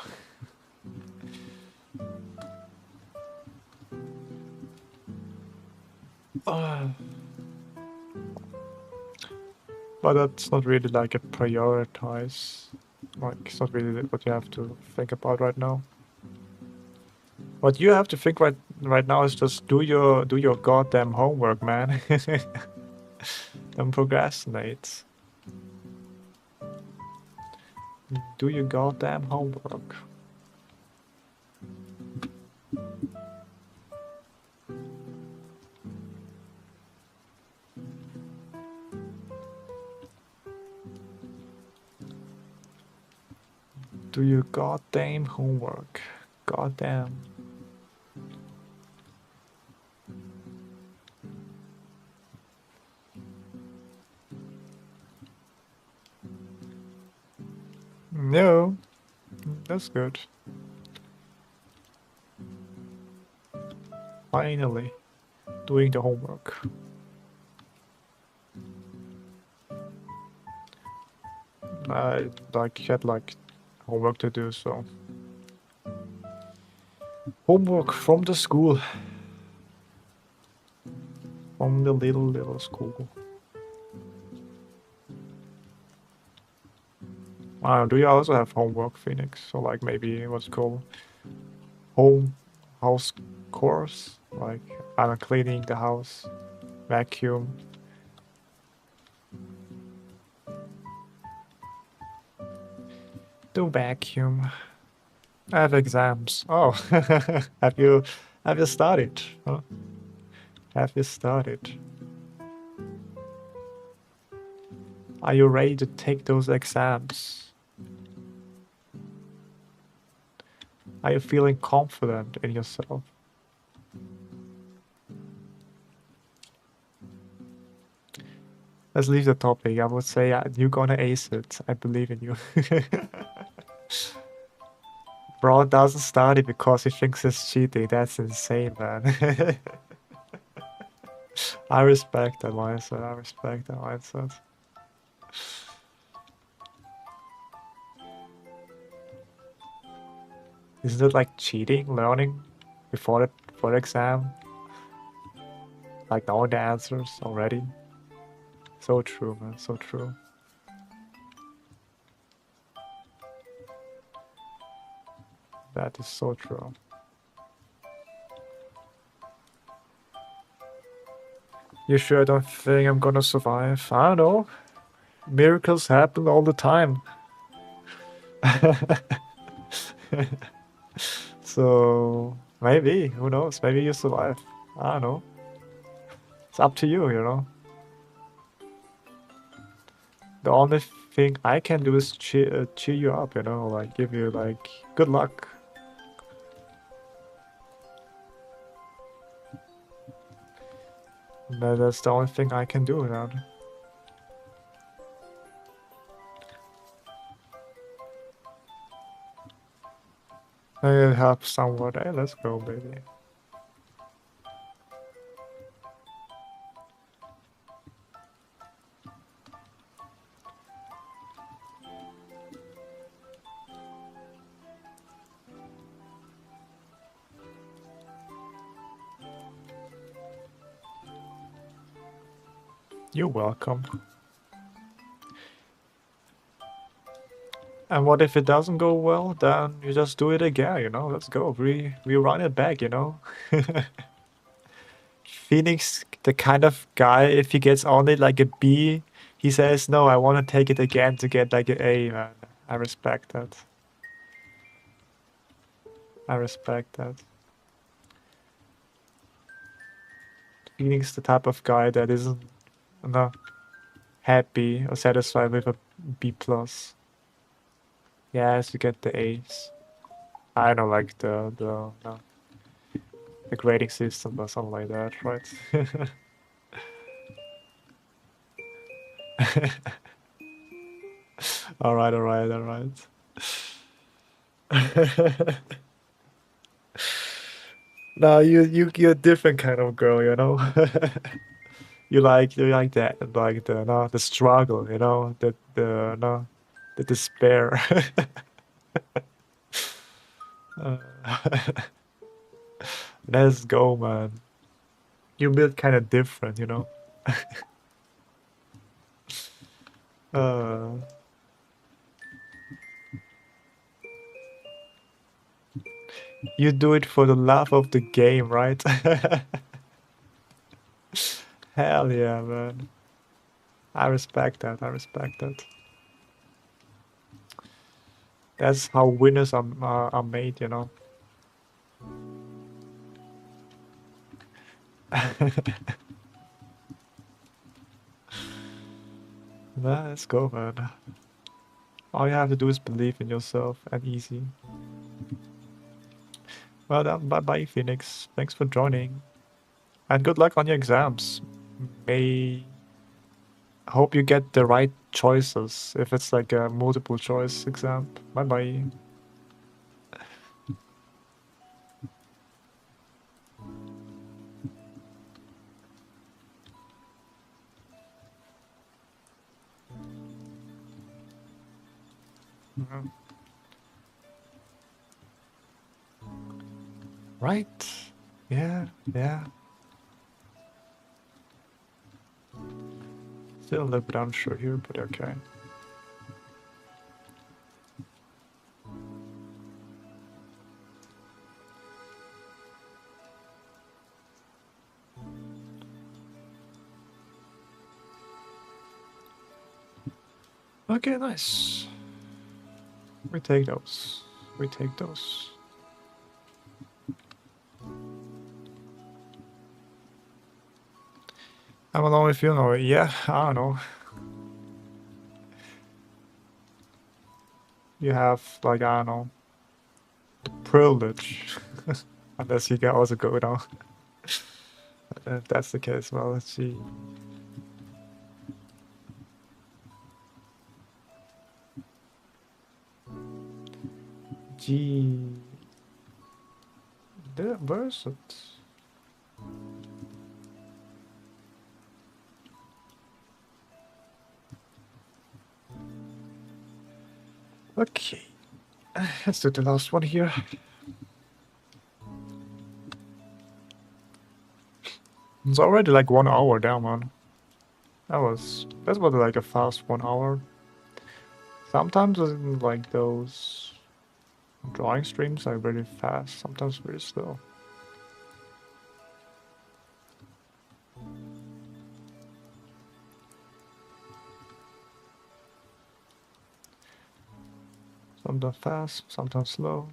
But that's not really like a prioritize. Like, it's not really what you have to think about right now. What you have to think right now is just do your goddamn homework, man. Don't procrastinate. Do your goddamn homework. Do your goddamn homework. Goddamn. No, that's good. Finally, doing the homework. I had homework to do, so homework from the school, from the little school. Do you also have homework, Phoenix? Or like maybe what's it called home house chores? Like I don't know, cleaning the house, vacuum. Do vacuum. I have exams. Oh, have you started? Huh? Have you started? Are you ready to take those exams? Are you feeling confident in yourself? Let's leave the topic. I would say you're gonna ace it. I believe in you. Bro doesn't study because he thinks it's cheating. That's insane, man. I respect that mindset. I respect that mindset. Isn't it like cheating, learning before the exam? Like knowing the answers already? So true, man. So true. That is so true. You sure don't think I'm gonna survive? I don't know. Miracles happen all the time. So maybe, who knows? Maybe you survive. I don't know. It's up to you, you know. The only thing I can do is cheer you up, you know, like give you like good luck. That's the only thing I can do, man. I have somewhat. Hey, let's go, baby. You're welcome. And what if it doesn't go well? Then you just do it again, you know? Let's go. We run it back, you know? Phoenix, the kind of guy, if he gets only like a B, he says, no, I want to take it again to get like an A, man. I respect that. I respect that. Phoenix, the type of guy that isn't not happy or satisfied with a B plus. Yes, you get the A's. I don't like no, the grading system or something like that, right? All right, all right, all right. No, you're a different kind of girl, you know. You like that, like the no, the struggle, you know, the no, the despair. Uh, let's go, man. You build kind of different, you know. Uh, you do it for the love of the game, right? Hell yeah, man. I respect that. I respect that. That's how winners are made, you know. Let's go, man. All you have to do is believe in yourself and easy. Well done. Bye bye, Phoenix. Thanks for joining. And good luck on your exams. May hope you get the right choices if it's like a multiple choice exam. Bye bye. Mhm. Right. Yeah, yeah. Still a little bit unsure here, but okay. Okay, nice. We take those. We take those. I don't know if you know it. Yeah, I don't know. You have, like, I don't know, privilege. Unless you can also go down. If that's the case, well, let's see. G. Where is it? Okay. Let's do the last one here. It's already like 1 hour down, man. That was like a fast 1 hour. Sometimes like those drawing streams are really fast, sometimes very slow. Sometimes fast, sometimes slow.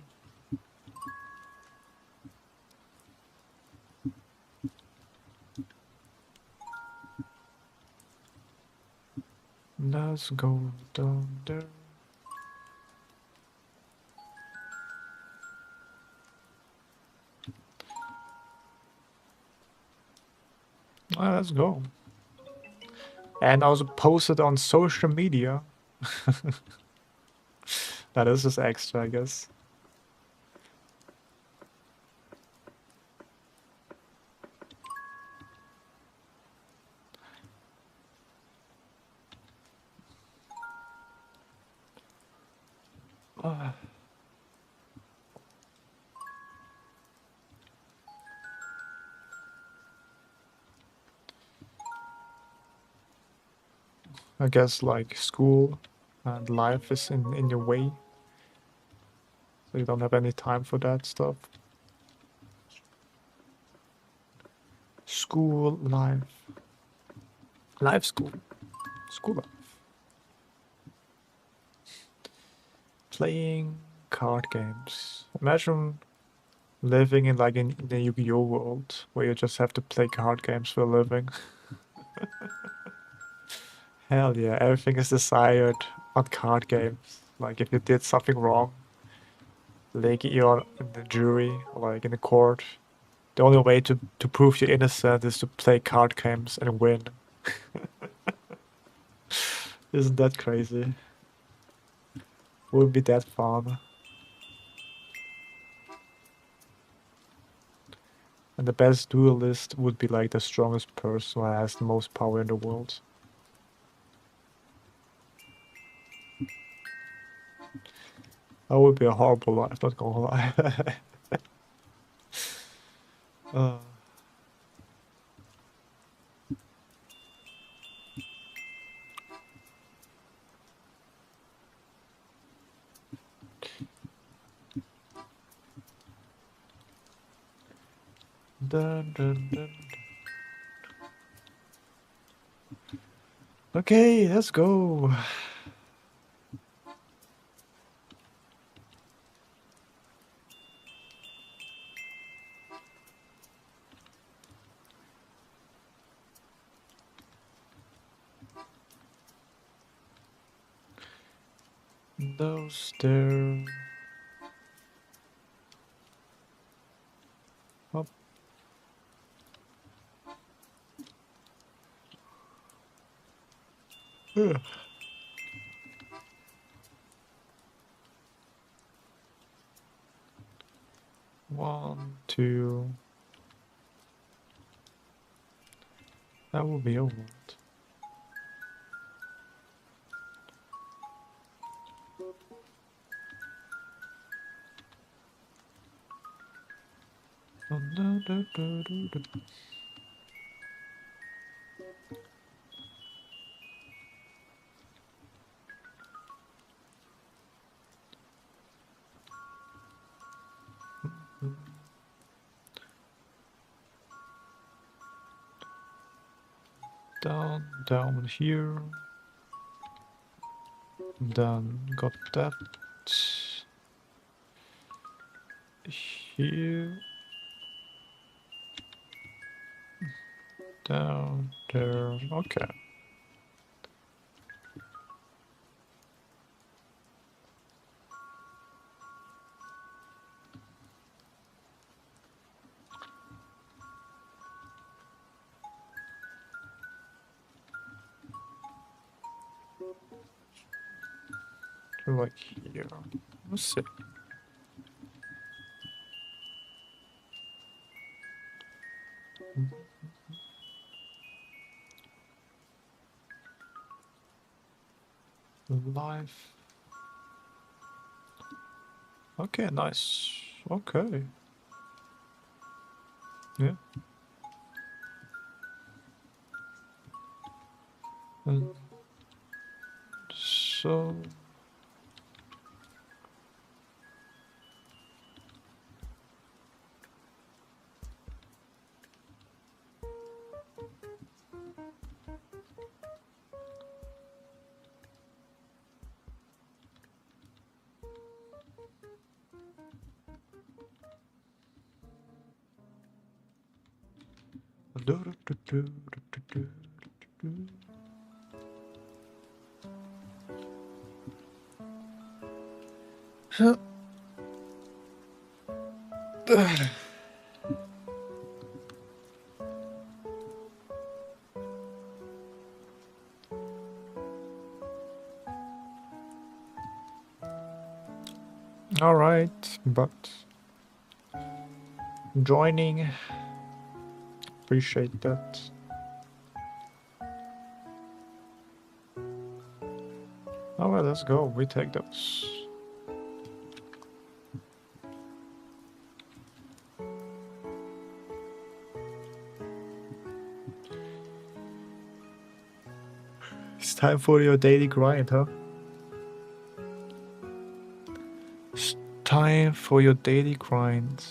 Let's go down there. Let's go. And also post it on social media. That is just extra, I guess. I guess like school and life is in your way. So you don't have any time for that stuff. School life. Life school. School life. Playing card games. Imagine living in like in the Yu-Gi-Oh world where you just have to play card games for a living. Hell yeah, everything is decided on card games. Like if you did something wrong, like you're in the jury or like in the court, the only way to prove you're innocent is to play card games and win. Isn't that crazy? Wouldn't be that fun. And the best duelist would be like the strongest person who has the most power in the world. That would be a horrible life, not gonna lie. uh, dun, dun, dun. Okay, let's go. Those there. Up. Ugh. One, two. That will be a lot. Down here. Then got that here, down there. Okay. Like here. Let's see. Life. Okay, nice. Okay. Yeah. And so all right, but joining, appreciate that. All right, let's go. We take those. It's time for your daily grind, huh? It's time for your daily grind.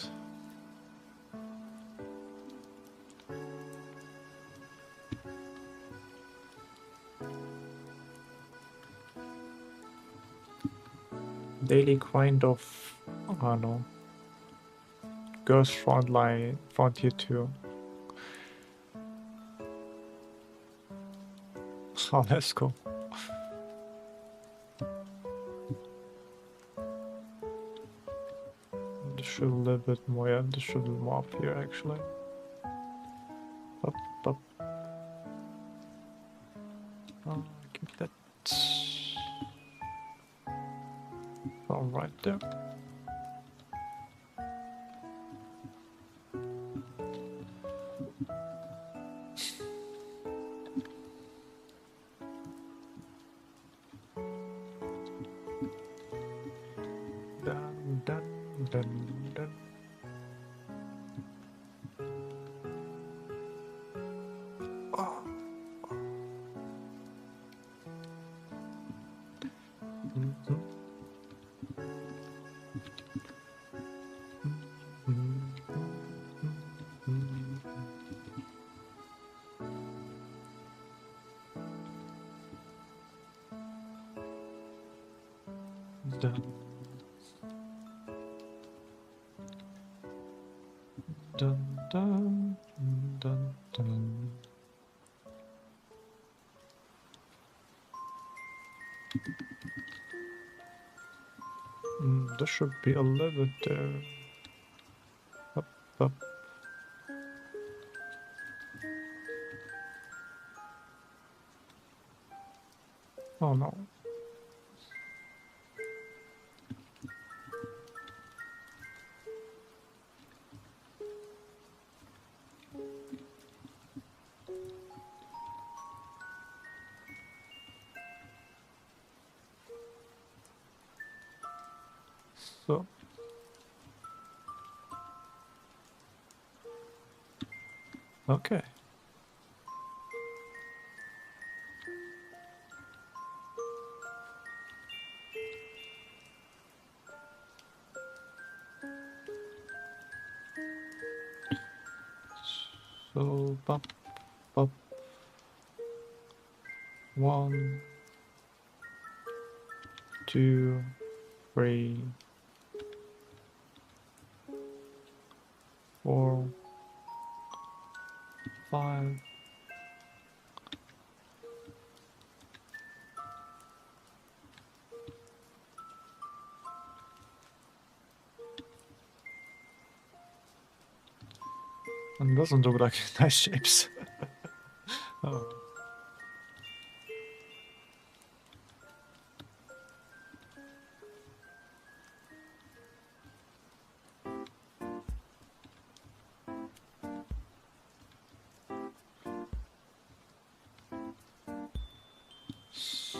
Daily grind of, I don't know, girls frontier 2. Oh, let's go. This should a little bit more, yeah, this should a little more up here actually. Up, up. Oh, keep that. All right there. Dun, dun, dun, dun. Oh. Mhm. Dun, dun, dun, dun, dun. This should be a little bit there. Up, up. Oh no. So. Okay. So, pop, pop. 1, 2, 3, 4, 5. And doesn't look like nice shapes. Oh.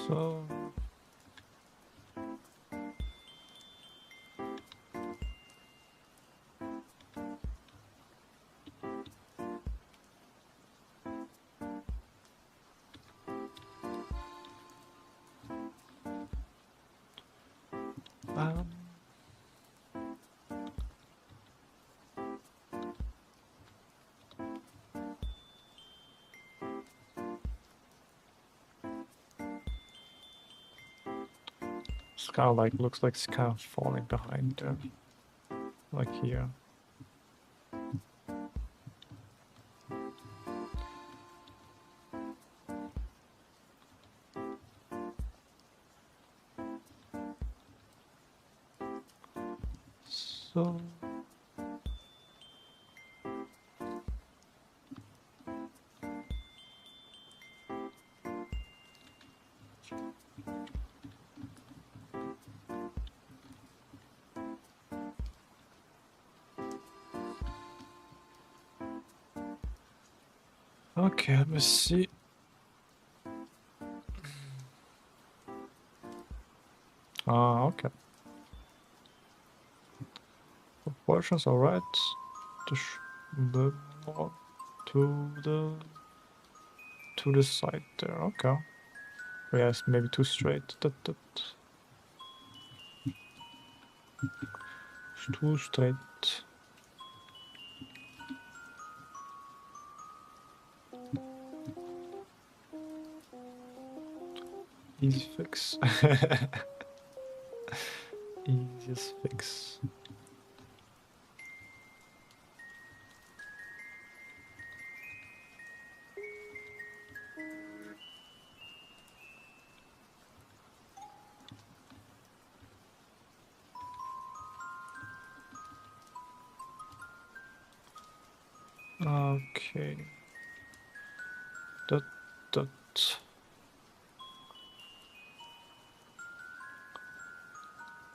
So um, it's kind of like looks like it's kind of falling behind there, like here. So okay, let me see. Okay. Proportions are right. The more to the side there. Okay. Yes, maybe too straight. Too straight. Easy fix. Easiest fix. Okay. Dot.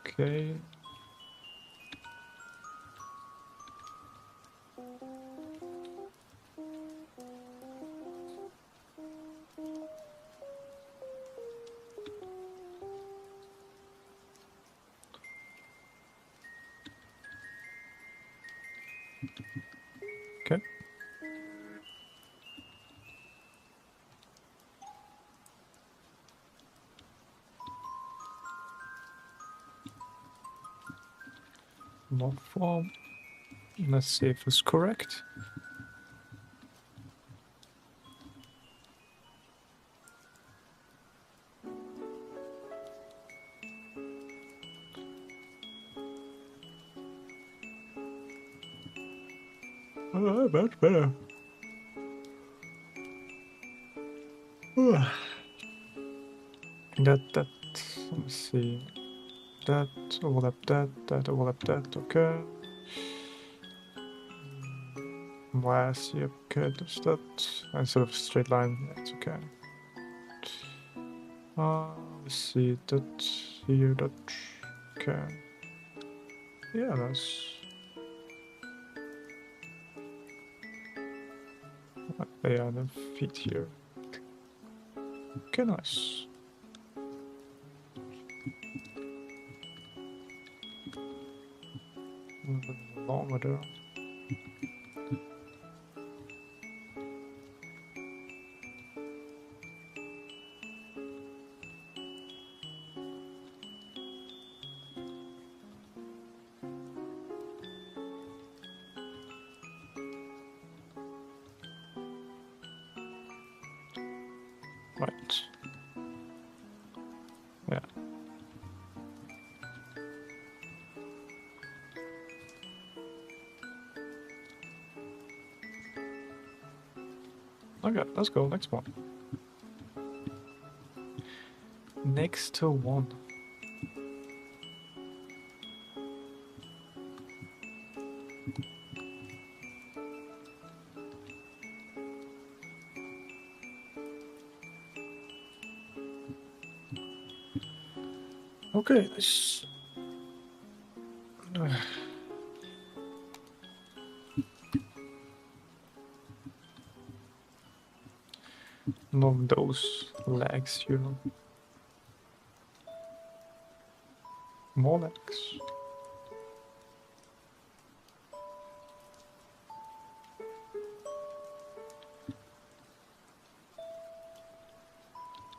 Okay. Okay. Not form. Let's see if it's correct. Oh, much better. That, let's see. That, overlap that, overlap that, okay. Why I see, okay, there's that. Instead of straight line, it's okay. Let's see, that, here, that, okay. Yeah, that's... Yeah, the feet here. Okay, nice. A little bit longer there. Right. Yeah. Okay, let's go. Next one. Next to one. Okay, let's... Not those legs, you know. More legs.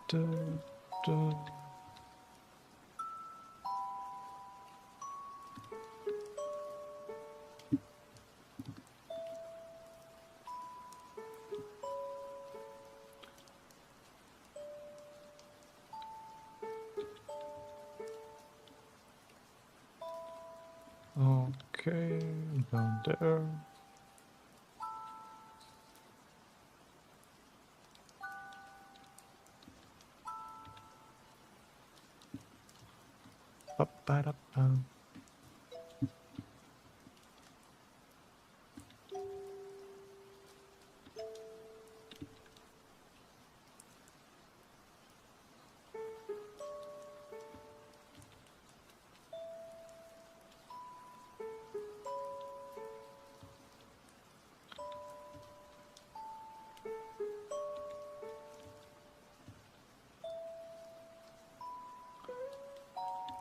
Dun, dun. Okay, down there. Ba-ba-da-bum.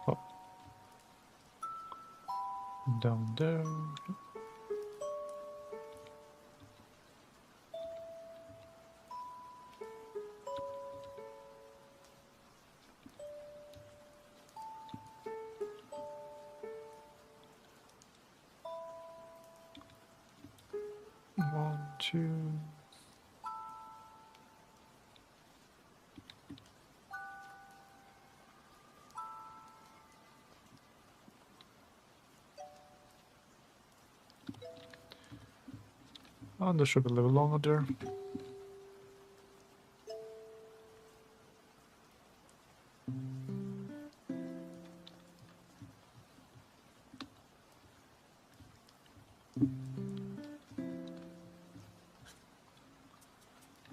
Oh, down there. One, two. Oh, there should be a little longer there.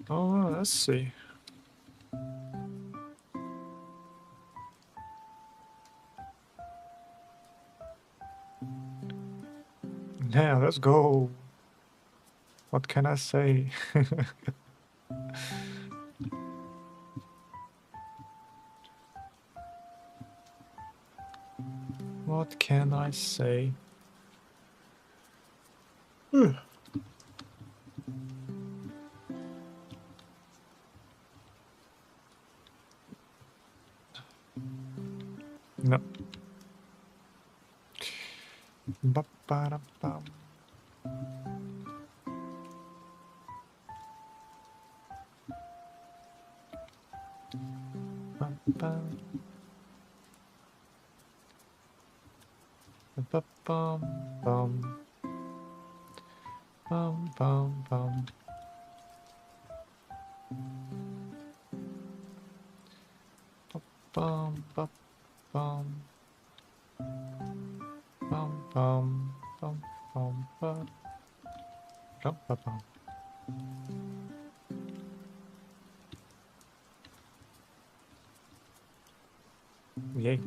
Oh, let's see. Yeah, let's go. What can I say? What can I say? No. Ba-ba-da-bum. Ba-bum. Ba-bum. Bum. Bum, bum, bum. Bum, bum, bum. Bum, bum, bum, bum, bum. Bum, bum, bum. Yay.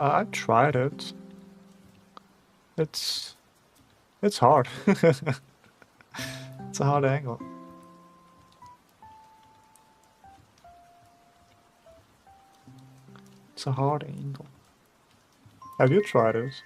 I tried it. It's hard. It's a hard angle. It's a hard angle. Have you tried it?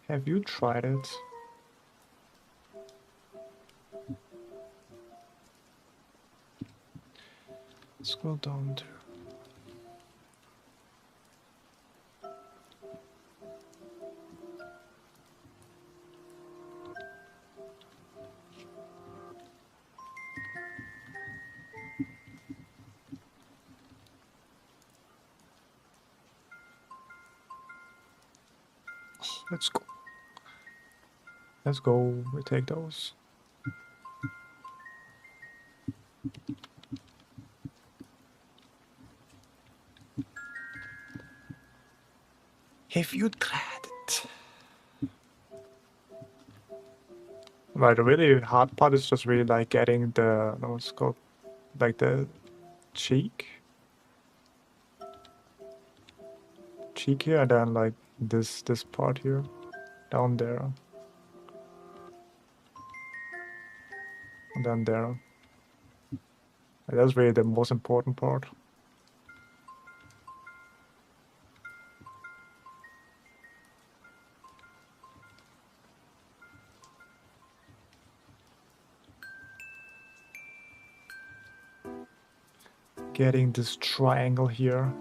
Have you tried it? Scroll down to. Let's go. Let's go. We take those. If you tried it. Right, the really hard part is just really like getting the what's it called, like the cheek here, and then like this part here, down there, and then there. That's really the most important part. Getting this triangle here.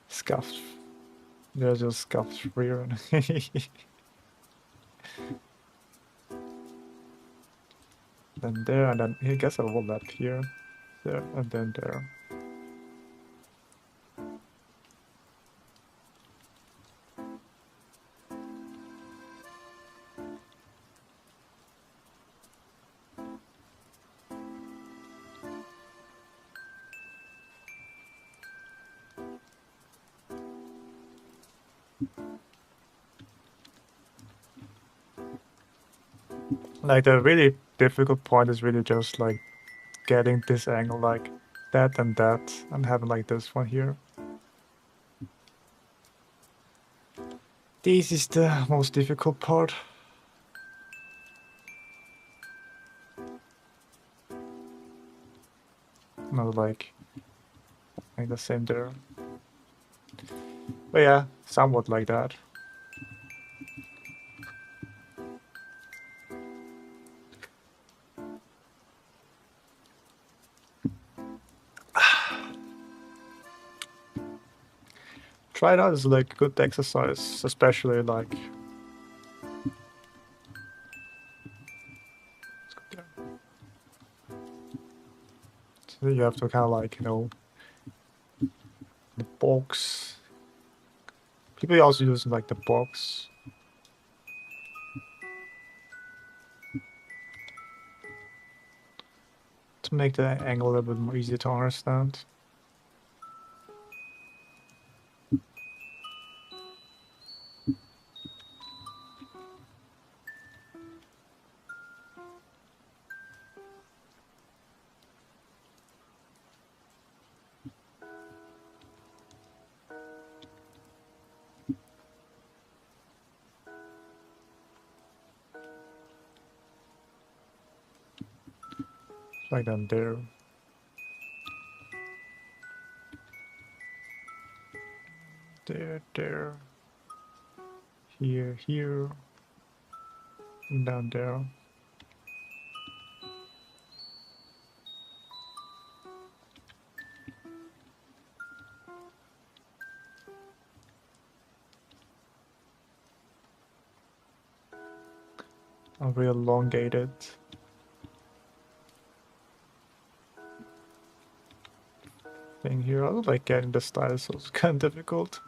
Scuffed. There's just scuffed rear. Then there, and then I guess I'll overlap here, there, and then there. Like the really difficult point is really just like getting this angle like that, and having like this one here. This is the most difficult part. Not like the same there. But yeah, somewhat like that. Try it out as like good exercise, especially like. So you have to kind of like, the box. People also use like the box. To make the angle a little bit more easy to understand. Like down there. There. Here. And down there. A real elongated thing here. I don't like getting the style, so it's kind of difficult.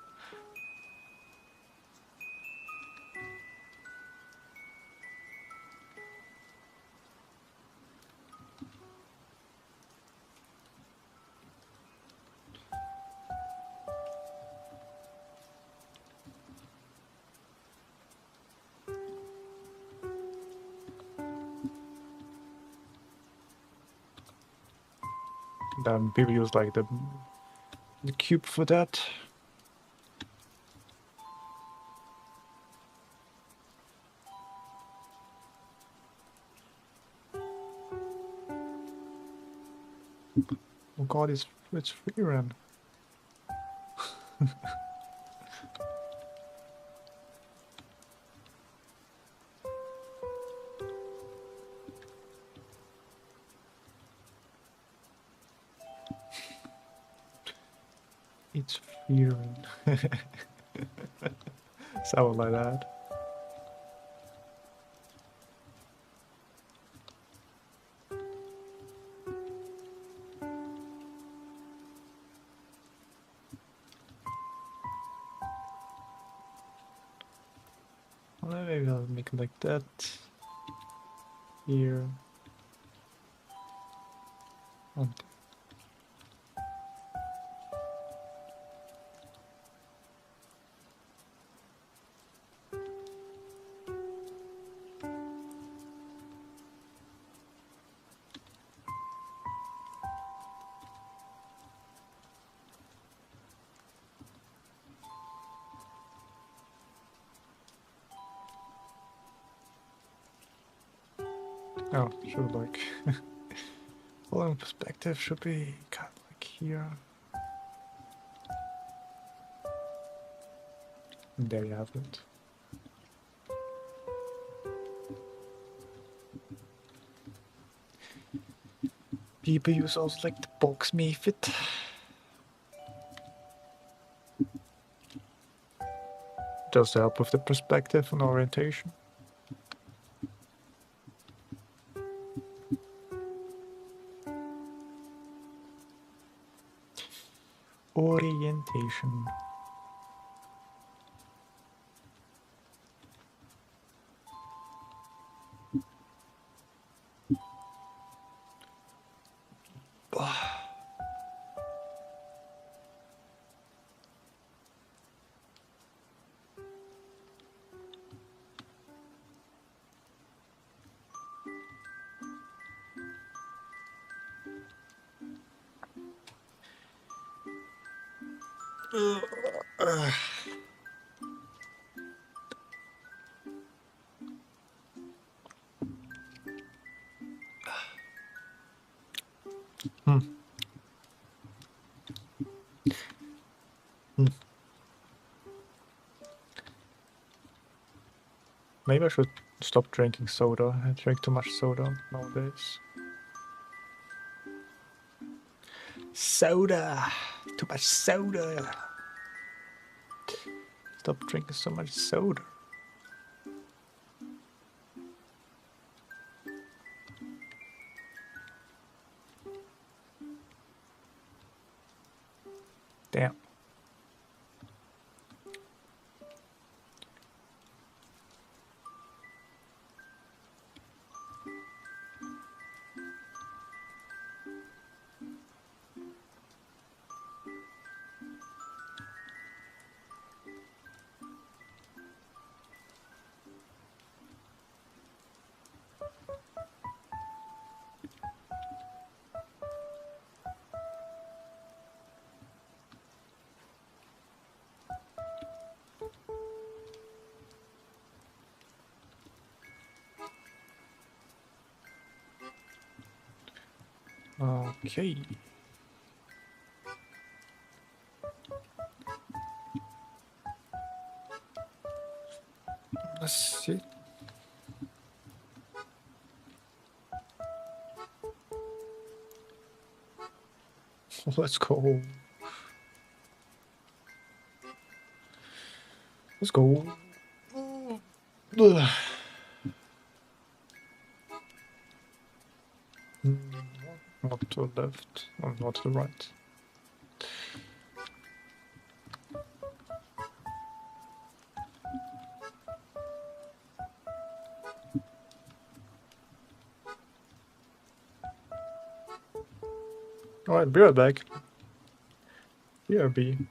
Then people use like the cube for that. Oh god, it's Freeren. It's Freeren. Something like that. Well, maybe I'll make it like that. Here. And oh, should like following perspective should be kind of like here. And there you have it. People use also like the box method. Just to help with the perspective and orientation. Orientation. Hmm. Hmm. Maybe I should stop drinking soda. I drink too much soda nowadays. Soda! Too much soda! Stop drinking so much soda. Damn. Okay. Let's see. Let's go. Let's go. Ugh. Not to the left, or not to the right. Alright, be right back. BRB.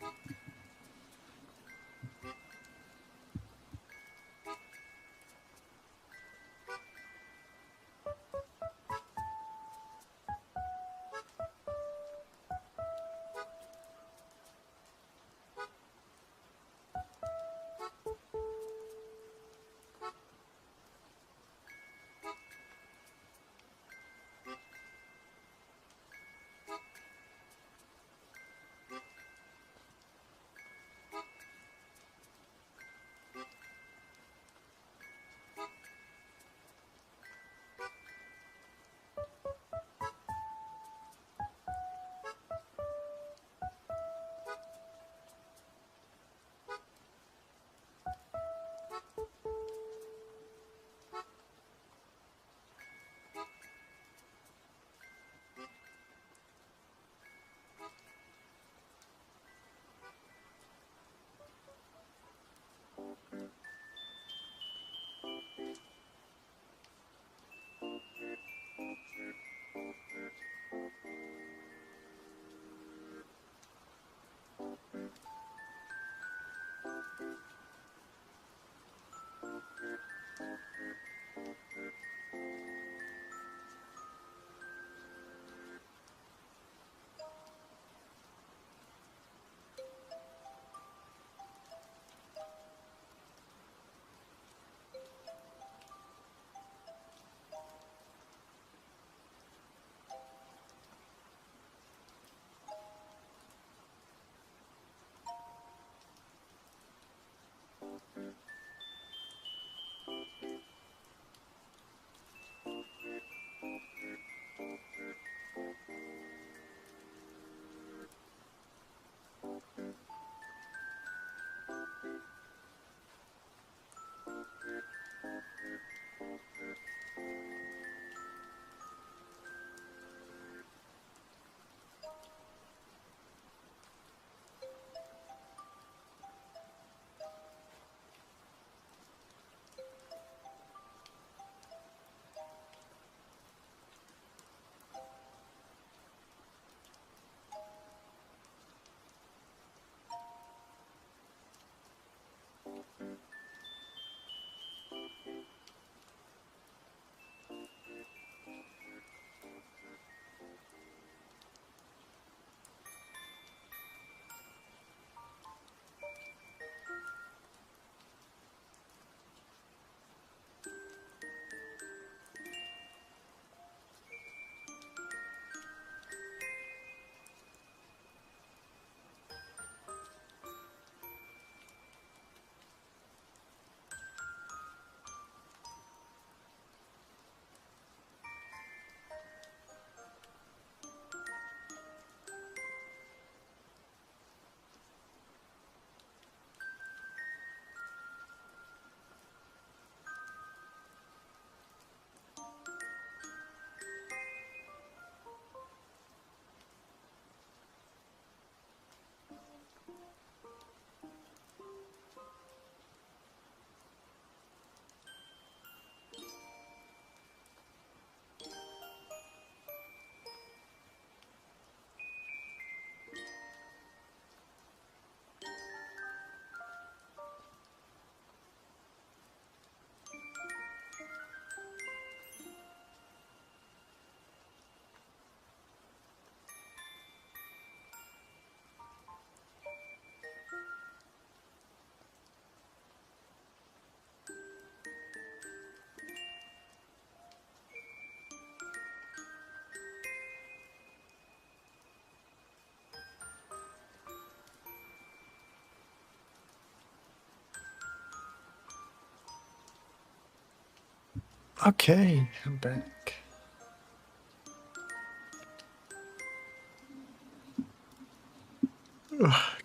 Okay, I'm back.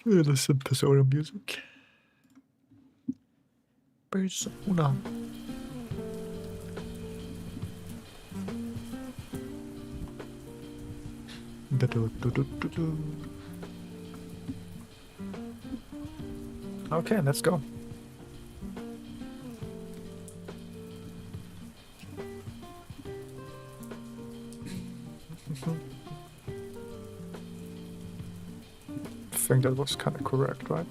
Give me some Persona music. Persona. Okay, let's go. I think that was kind of correct, right?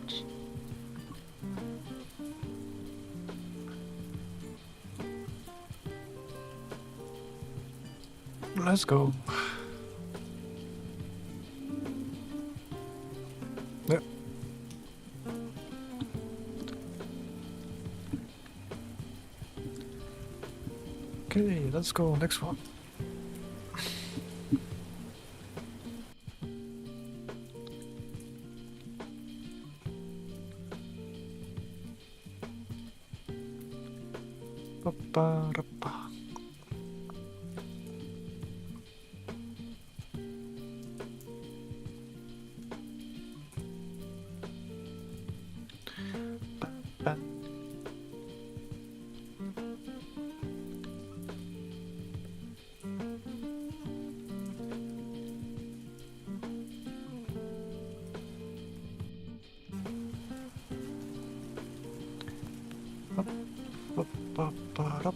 Let's go. Yep. Okay, let's go. Next one. Ba-ba-da-ba. Ba. Up, up, up, up, up.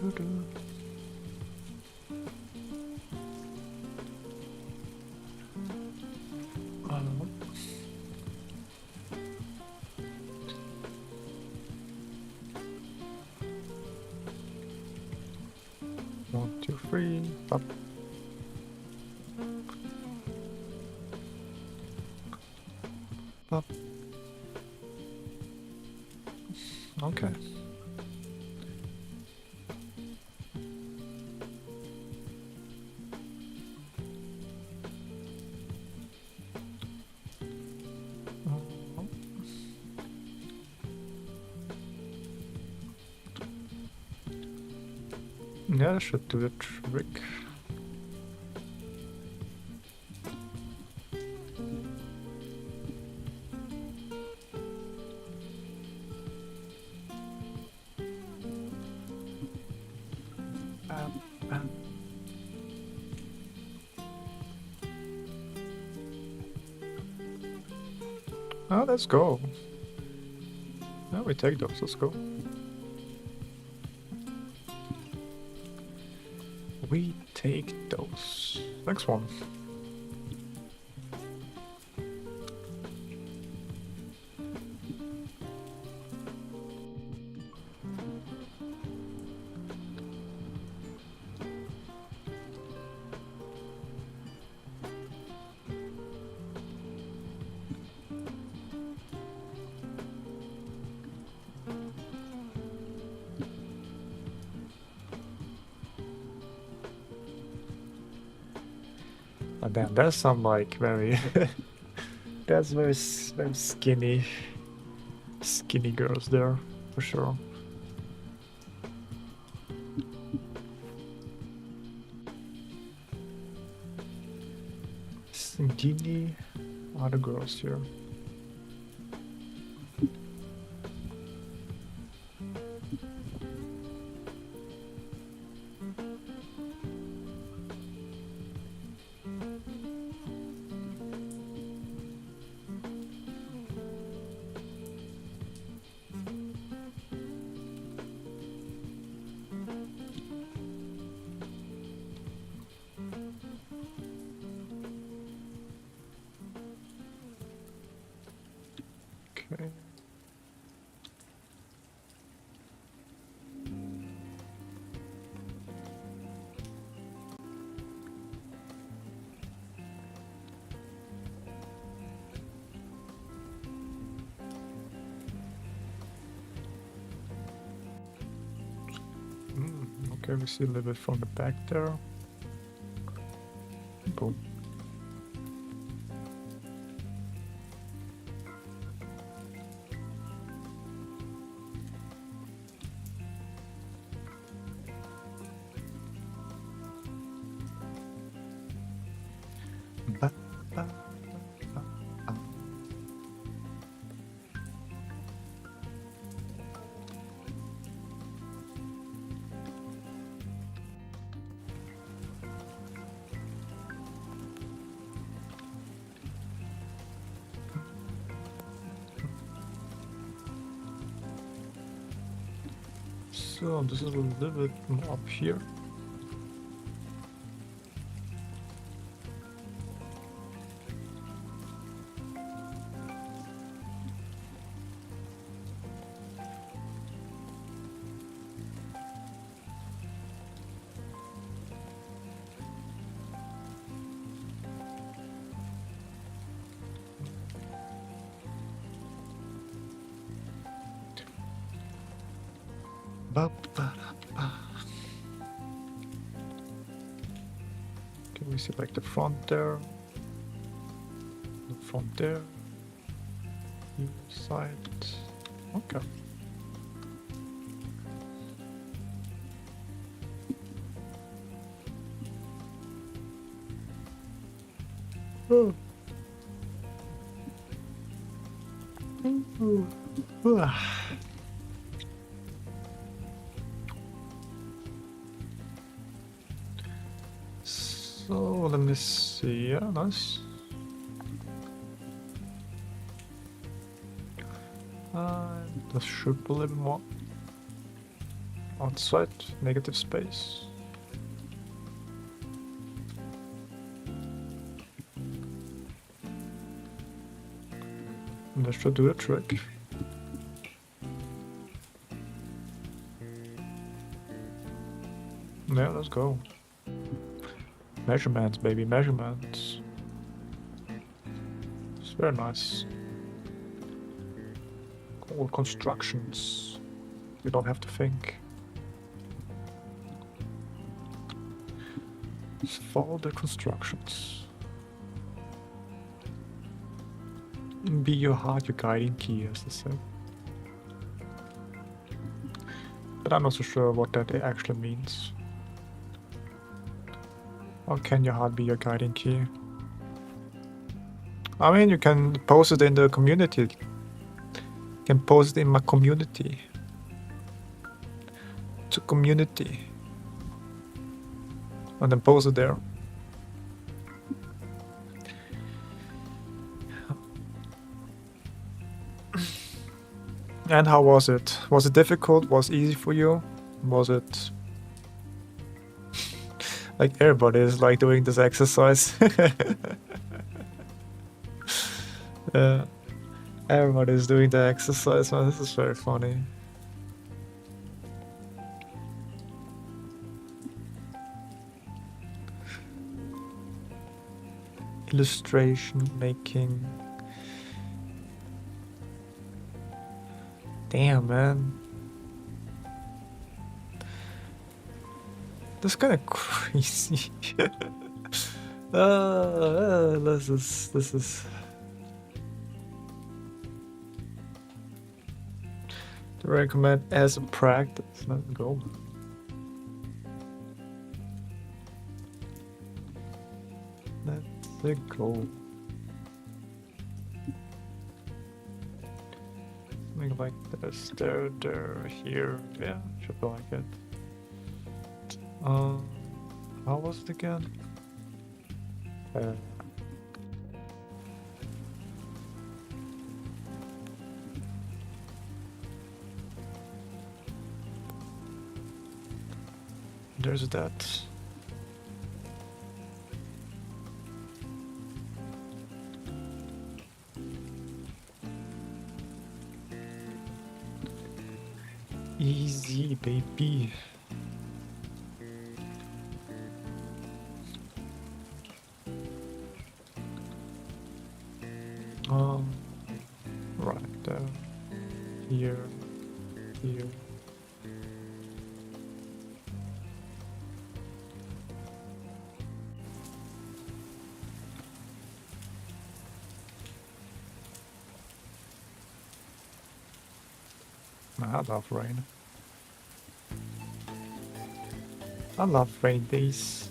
Doo-doo. One, two, three. Up. Up. Okay. Yeah, that should do the trick. Bam. Oh, let's go. Yeah, we take those. Let's go. We take those. Next one. Oh, damn, there's some like very, that's very skinny girls there for sure. Skinny other girls here. Okay. Okay, we see a little bit from the back there. Boom. Ba, ba, ba, ba. So this is a little bit more up here. Ba, ba, ba. Can we select the front there? The front there. Side. Okay. Oh. So let me see. Yeah, nice. That should be a little more outside, negative space. And that should do the trick. Yeah, let's go. Measurements, baby, measurements. It's very nice. All constructions. You don't have to think. Just follow the constructions. Be your heart, your guiding key, as they say. But I'm not so sure what that actually means. How can your heart be your guiding key? I mean, you can post it in the community. You can post it in my community. To community. And then post it there. And how was it? Was it difficult? Was it easy for you? Was it... like everybody is like doing this exercise. Everybody is doing the exercise, man. This is very funny. Illustration making. Damn, man. That's kind of crazy. This is. To recommend as a practice. Let's go. Let's go. Something like this. There, here. Yeah, should be like it. How was it again? There's that. Easy, baby. Right there. Here. Here. I love rain. I love rain days.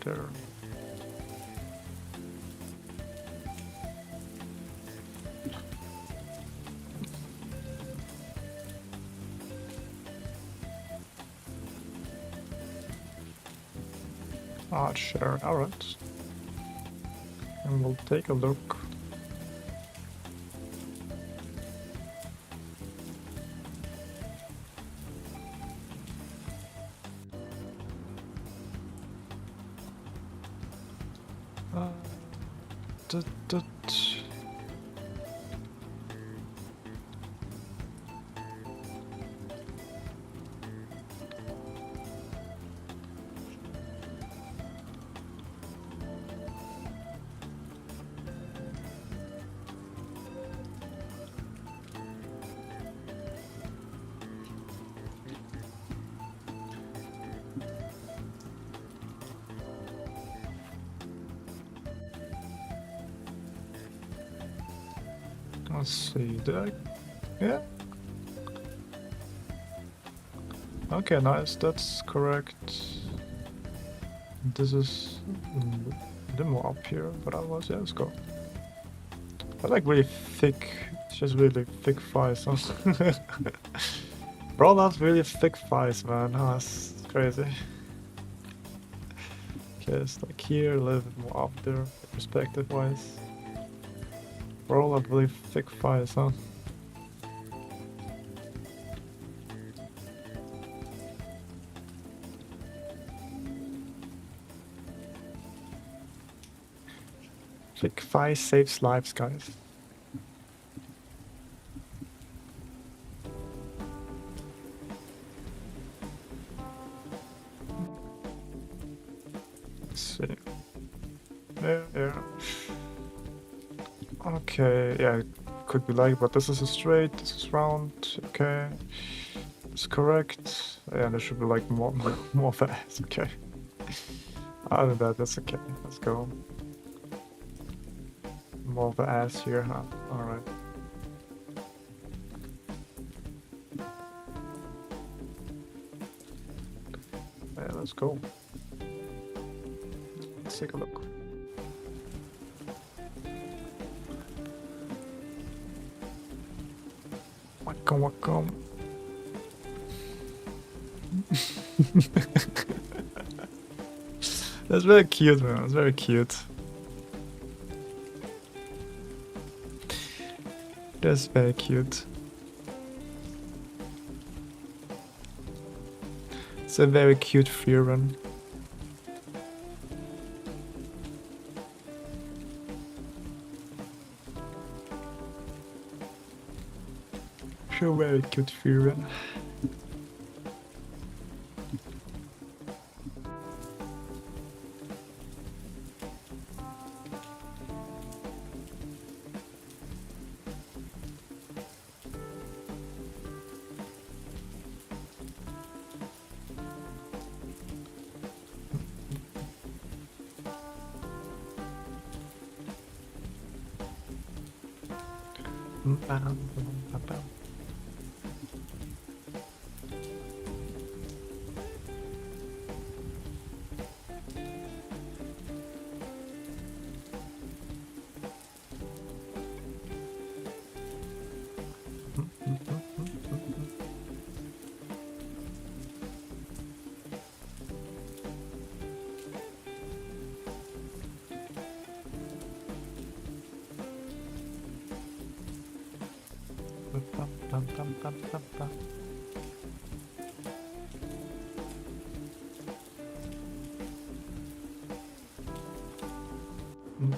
There. Sure, alright. And we'll take a look. Dut. Let's see, did I? Yeah. Okay, nice, that's correct. This is the more up here, but otherwise, yeah, let's go. I like really thick, it's just really thick thighs. Huh? Bro, that's really thick thighs, man. Oh, that's crazy. Okay, it's like here, a little bit more up there, perspective-wise. Bro, that's really thick thighs, huh? Thick thighs saves lives, guys. Let's see. Yeah. Okay, yeah, it could be like, but this is a straight, this is round, okay. It's correct. Yeah, there should be like more of an ass, okay. Other than that, that's okay. Let's go. More of an ass here, huh? Alright. Yeah, let's go. Let's take a look. Welcome. That's very cute, man. That's very cute. That's very cute. It's a very cute Furon. Sure, very cute Furon.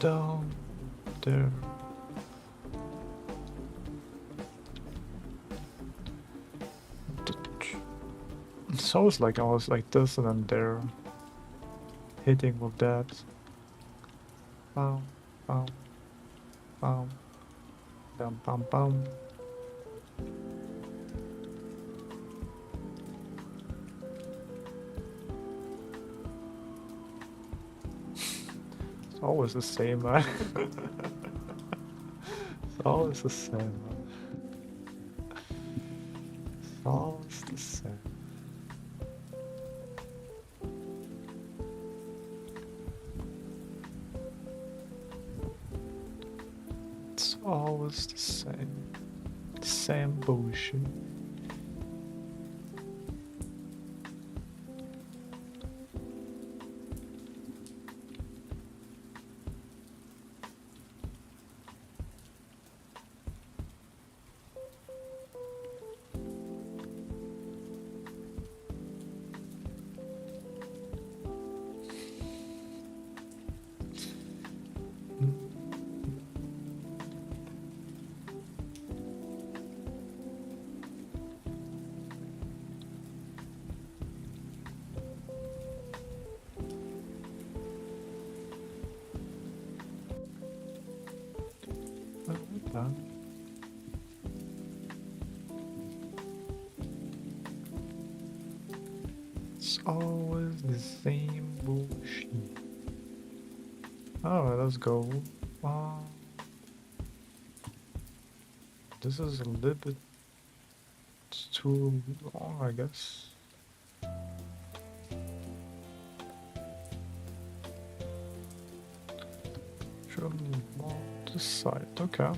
Down there. It's always like I was like this and then they're hitting with that. bum, bum, bum, bum, bum, bum. It's always the same, man. It's always the same, man. It's always the same. It's always the same. Same bullshit. It's always the same bullshit. Alright, let's go. This is a little bit too long, I guess. Should on this side, okay.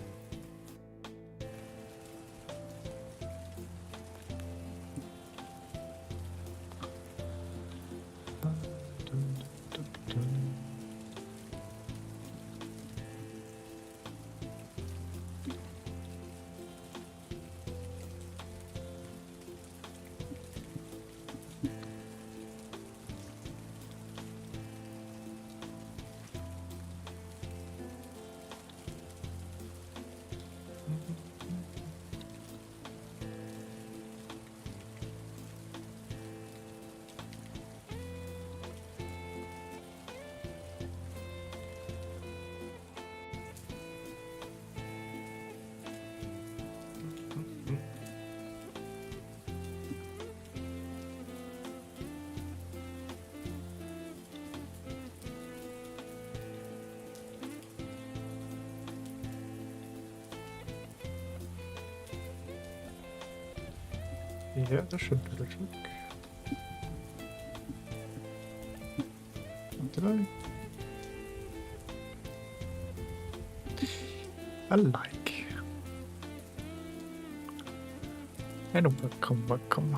Yeah, that should do the trick. Did I like. And welcome.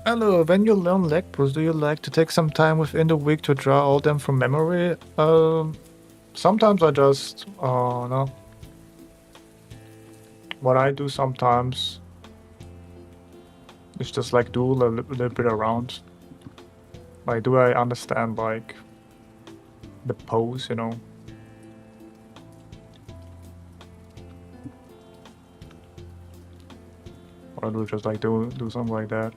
Hello, when you learn Legpros, do you like to take some time within the week to draw all them from memory? Sometimes I just, no. What I do sometimes is just like do a little bit around. Like, do I understand like the pose, you know? Or do just like do something like that?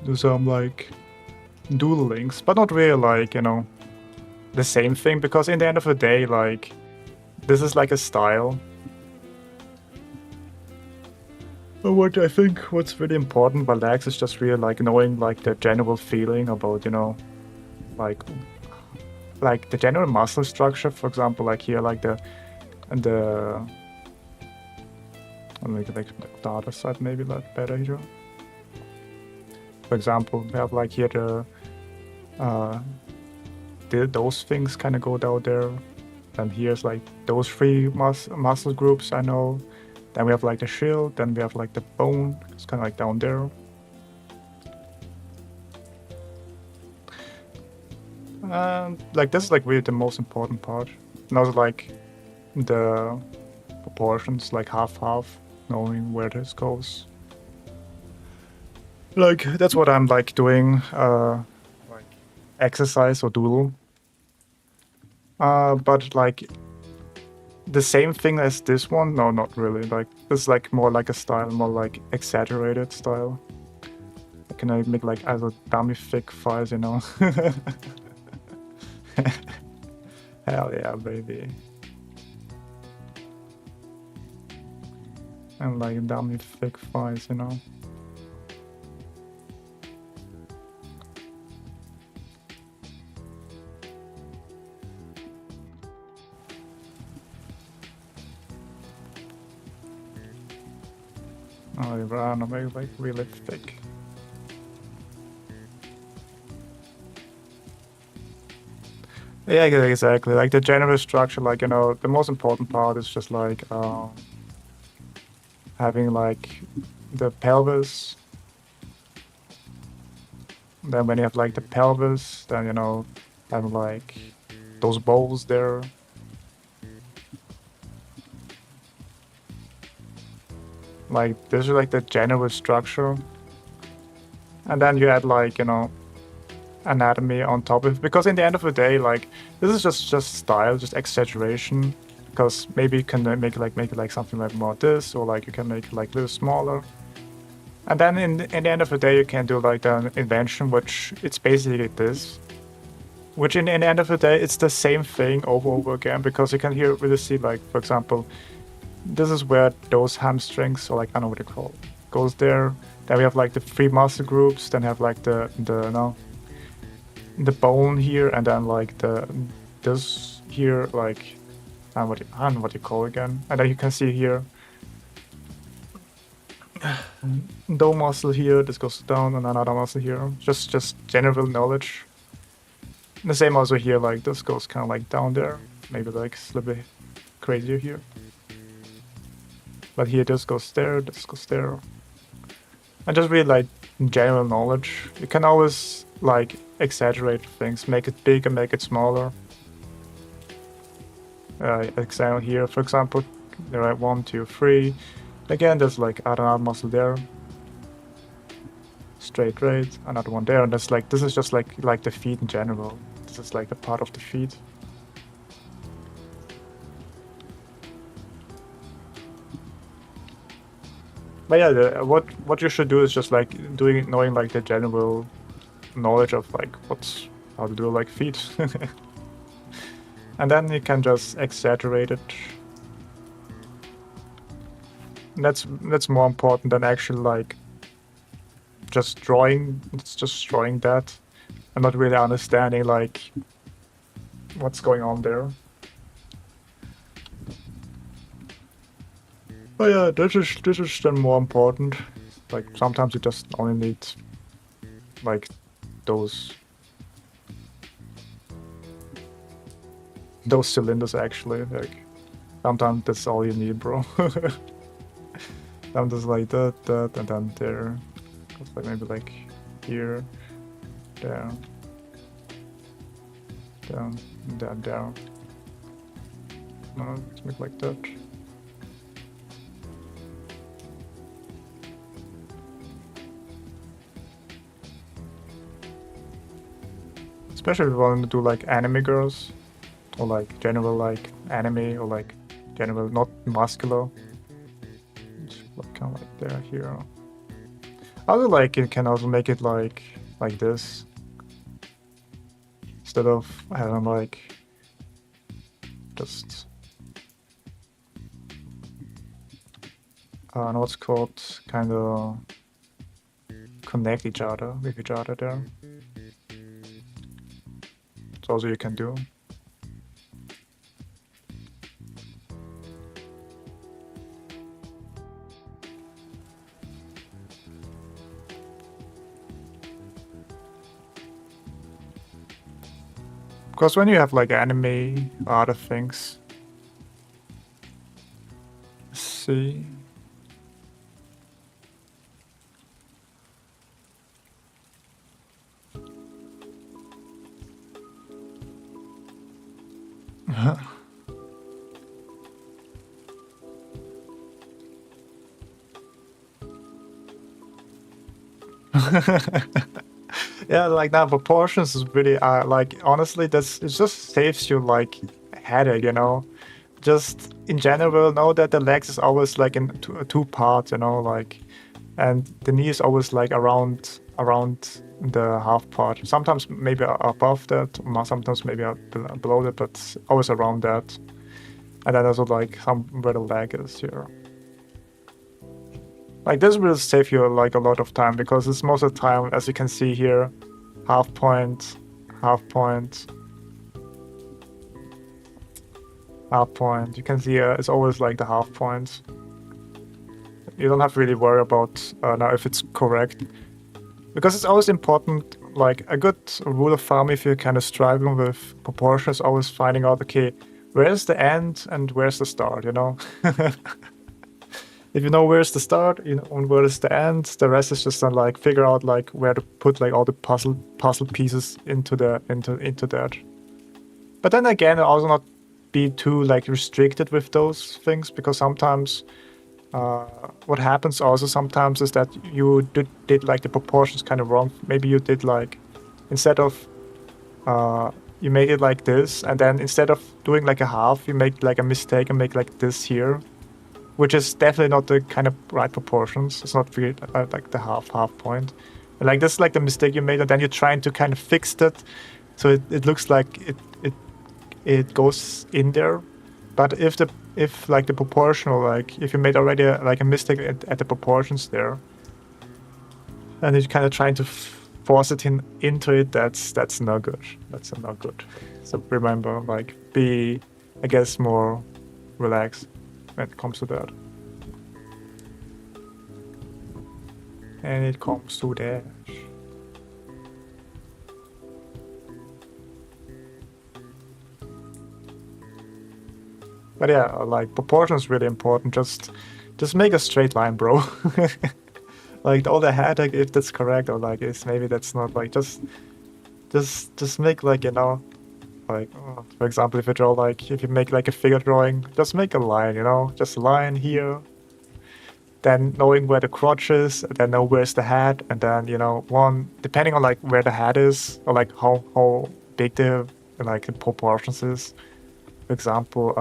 Do some like doodlings, but not really like, you know, the same thing, because in the end of the day, like, this is like a style. But what I think what's really important by legs is just really like knowing like the general feeling about, you know, like the general muscle structure. For example, like here, like the I'll make it like the other side maybe like better here. For example, we have like here those things kind of go down there. And here's like those three muscle groups I know. Then we have like the shield, then we have like the bone, it's kind of like down there. Like this is like really the most important part. And also like the proportions, like half-half, knowing where this goes. Like that's what I'm like doing, like exercise or doodle. But like the same thing as this one? No, not really. Like this is like more like a style, more like exaggerated style. Can I make like as a dummy thick files, you know? Hell yeah, baby. And like dummy thick files, you know? Oh, I don't know, maybe like really thick. Yeah, exactly. Like the general structure, like, you know, the most important part is just like having like the pelvis. Then when you have like the pelvis, then, you know, have like those bowls there. Like this is like the general structure. And then you add like, you know, anatomy on top of it. Because in the end of the day, like this is just style, just exaggeration. Because maybe you can make it like something like more this, or like you can make it like a little smaller. And then in the end of the day, you can do like an invention, which it's basically this. Which in the end of the day, it's the same thing over again, because you can here really see, like, for example, this is where those hamstrings, or like, I don't know what they call it, goes there. Then we have like the three muscle groups, then have like the no, the bone here, and then like this here, like, I don't know what you call it again. And then you can see here, no muscle here, this goes down, and another muscle here. Just general knowledge. The same also here, like this goes kind of like down there, maybe like a little bit crazier here. But here this goes there, this goes there. And just really like general knowledge. You can always like exaggerate things, make it big and make it smaller. Example here, for example, there are 1, 2, 3. Again, there's like another muscle there. Straight right, another one there, and that's like this is just like the feet in general. This is like the part of the feet. But yeah, what you should do is just like knowing like the general knowledge of like how to do like feet, and then you can just exaggerate it. And that's more important than actually like just drawing. It's just drawing that, and not really understanding like what's going on there. But yeah, this is then more important. Like sometimes you just only need like those cylinders actually. Like sometimes that's all you need, bro. Sometimes like that, and then there. It's like maybe like here, down, down, and then down. No, let's make like that. Especially if you want to do like anime girls, or like general like anime, or like general not muscular. Just kind of like there here. Also like you can also make it like this, instead of having like just I don't know what's called, kind of connect each other with each other there. So also you can do. Because when you have like anime or other things, let's see. Yeah, like now proportions is really like honestly this it just saves you like headache, you know. Just in general know that the legs is always like in two parts, you know, like, and the knee is always like around the half part. Sometimes maybe above that, sometimes maybe below that, but always around that. And then also like some where the leg is here. Like this will save you like a lot of time because it's most of the time, as you can see here, half point, half point, half point. You can see it's always like the half point. You don't have to really worry about now if it's correct, because it's always important. Like a good rule of thumb, if you're kind of striving with proportions, always finding out, okay, where's the end and where's the start, you know? If you know where's the start, you know, and where's the end, the rest is just like figure out like where to put like all the puzzle pieces into that. But then again, also not be too like restricted with those things, because sometimes what happens also sometimes is that you did like the proportions kind of wrong. Maybe you did like, instead of you make it like this, and then instead of doing like a half, you make like a mistake and make like this here, which is definitely not the kind of right proportions. It's not really like the half point. And like this is like the mistake you made, and then you're trying to kind of fix that, so it looks like it goes in there. But if like the proportional, like if you made already like a mistake at the proportions there, and you're kind of trying to force it into it, that's not good. That's not good. So remember, like, be, I guess, more relaxed when it comes to that. And it comes to that. But yeah, like proportion is really important. Just make a straight line, bro. Like all the headache, if that's correct, or like if maybe that's not, like just make like, you know, like for example, if you draw like, if you make like a figure drawing, just make a line, you know, just a line here. Then knowing where the crotch is, then know where's the head, and then, you know, one, depending on like where the head is, or like how big the like the proportions is. For example,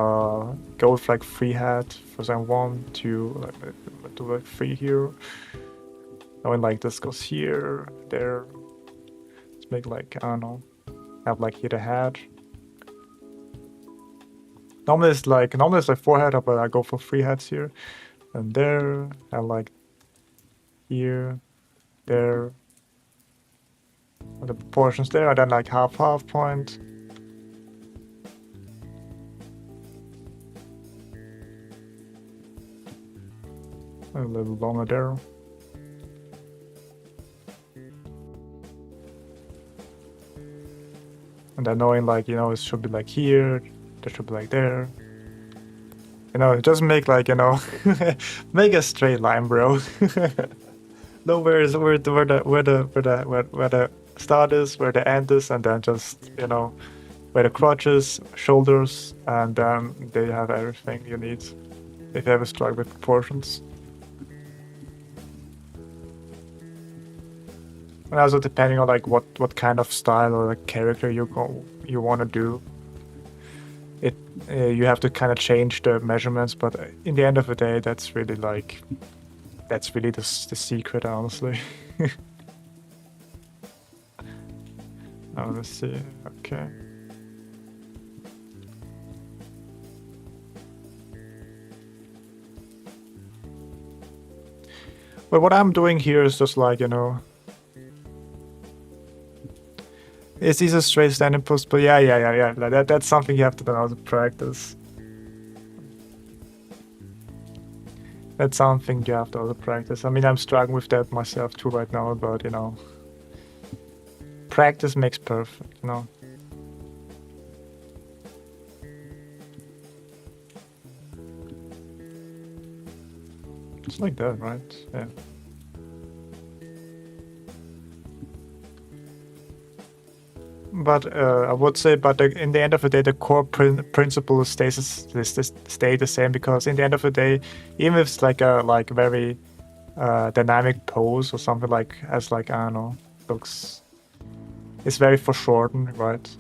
go with like free head. For example, 1, 2, do like 3 here. Knowing like this goes here, there. Let's make like, I don't know, have like here the head. Normally it's like 4 head, but I go for 3 heads here. And there, and like here, there. And the proportions there, and then like half point. A little longer there. And then knowing like, you know, it should be like here, that should be like there. You know, just make like, you know, make a straight line, bro. Know where the start is, where the end is, and then just, you know, where the crotch is, shoulders, and then there you have everything you need if you ever struggle with proportions. And also depending on like what kind of style or like character you want to do, it you have to kind of change the measurements. But in the end of the day, that's really the secret, honestly. Now let's see. Okay. But what I'm doing here is just like, you know, it's either straight standing post, but yeah. That's something you have to know how to practice. That's something you have to also practice. I mean, I'm struggling with that myself too right now, but you know, practice makes perfect, you know. It's like that, right? Yeah. But I would say, but in the end of the day, the core principle stay the same, because in the end of the day, even if it's like a very dynamic pose or something like as like I don't know, looks. It's very foreshortened, right?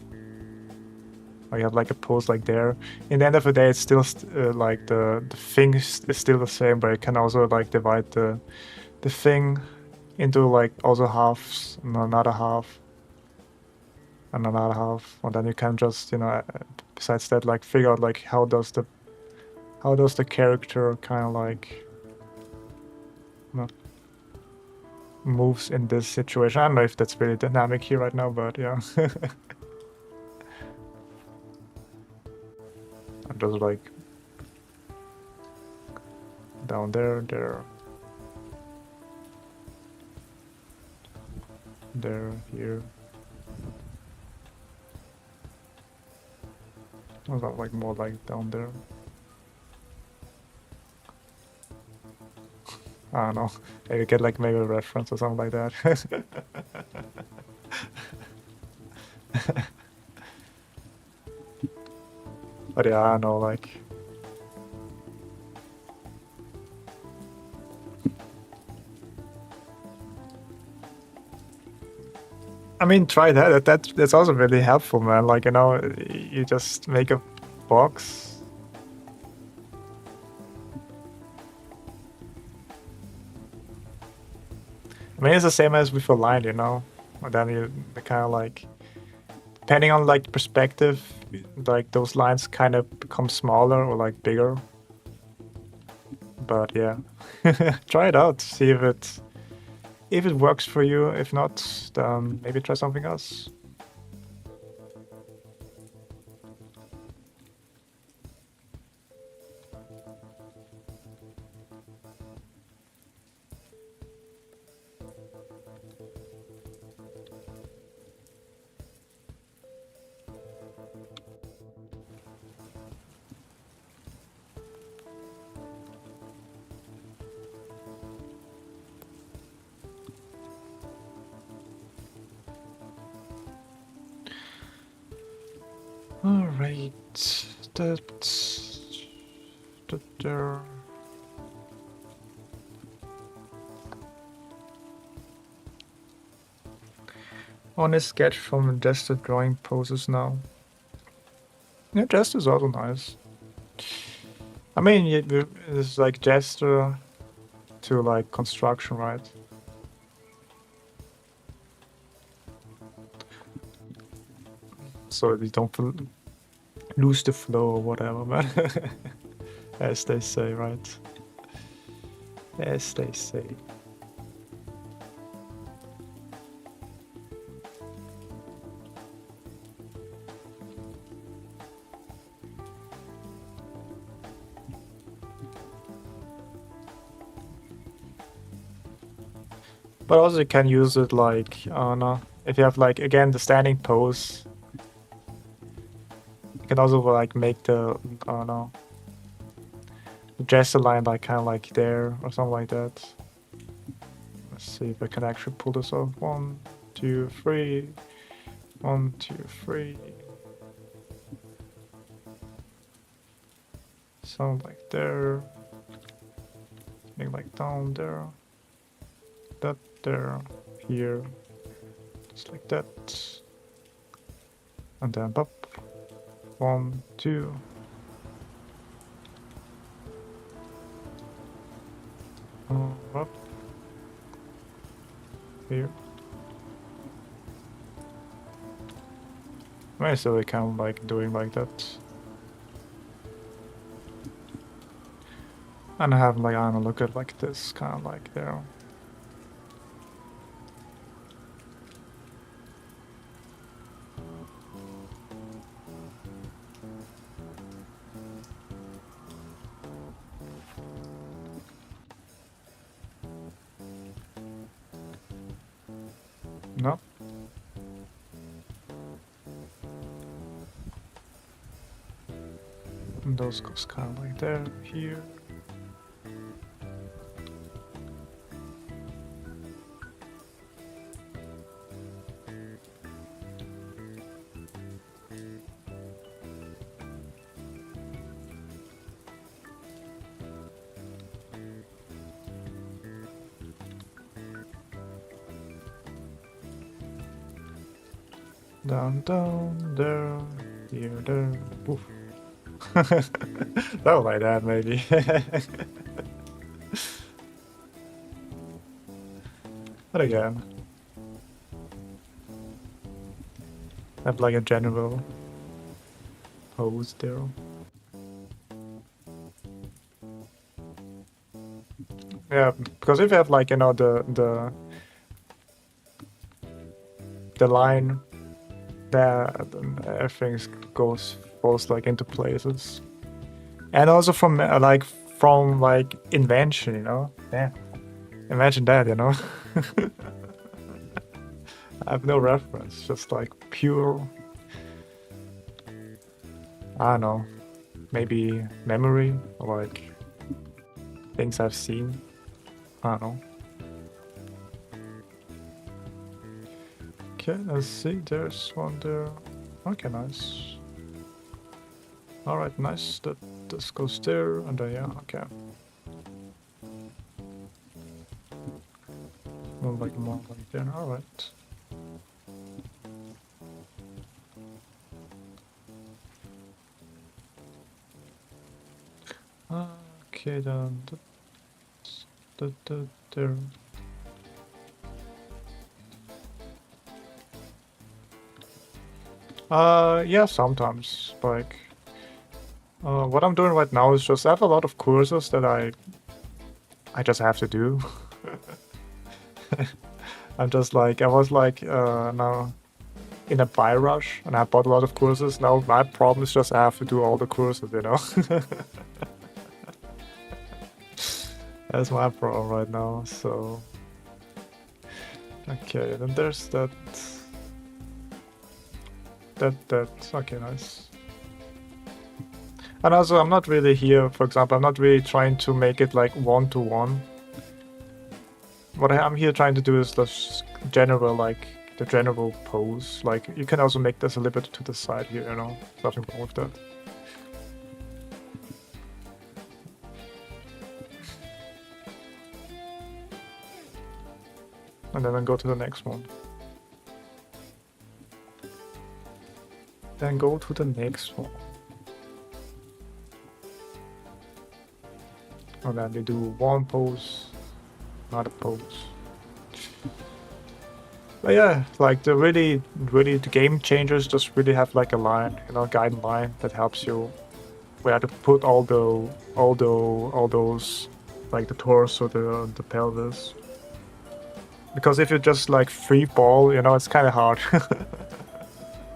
Or you have like a pose like there. In the end of the day, it's still like the thing is still the same, but it can also like divide the thing into like also halves and another half and another half, and then you can just, you know, besides that, like figure out like how does the character kind of like, you know, moves in this situation. I don't know if that's really dynamic here right now, but yeah. I'm just like down there, here. Or is that like more like down there? I don't know. Maybe get like maybe a reference or something like that. But yeah, I don't know, like. I mean, try that. That's also really helpful, man. Like, you know, you just make a box. I mean, it's the same as with a line, you know. And then you kind of like, depending on like perspective, like those lines kind of become smaller or like bigger. But yeah, try it out. See if it works for you. If not, then maybe try something else. All right, that's there. On a sketch from just the drawing poses now. Yeah, jest is also nice. I mean, it's like gesture to like construction, right? So you don't lose the flow or whatever, man. As they say, right? As they say. But also you can use it like, I don't know, if you have like, again, the standing pose, you can also like make the, I don't know, the gesture line like kind of like there or something like that. Let's see if I can actually pull this off. 1, 2, 3. 1, 2, 3. Something like there. Something like down there. That there. Here. Just like that. And then up. 1, 2. Up. Here. Right, so we kind of like doing like that. And I have like, I don't know, look at like this, kind of like there. No. And those goes kind of like there, here. Down, down, there, here, there. Oof. Something like that, maybe. But again, have like a general pose there. Yeah, because if you have like, you know, the line there, then everything falls like into places. And also from like invention, you know? Yeah. Imagine that, you know? I have no reference, just like pure, I don't know, maybe memory or like things I've seen. I don't know. Okay, let's see, there's one there. Okay, nice. Alright, nice. This goes there, and then yeah, okay. More like there, alright. Okay, then there. Yeah, sometimes. Like, what I'm doing right now is just I have a lot of courses that I just have to do. I'm just like I was like now in a buy rush, and I bought a lot of courses. Now my problem is just I have to do all the courses, you know. That's my problem right now. So okay, then there's that. Okay, nice. And also, I'm not really here, for example, I'm not really trying to make it like one-to-one. What I'm here trying to do is just general, like, the general pose. Like, you can also make this a little bit to the side here, you know? Nothing wrong with that. And then go to the next one. Then go to the next one. And then they do one pose, another pose. But yeah, like the game changers just really have like a line, you know, guide line that helps you where to put all those like the torso, the pelvis. Because if you just like free ball, you know, it's kind of hard.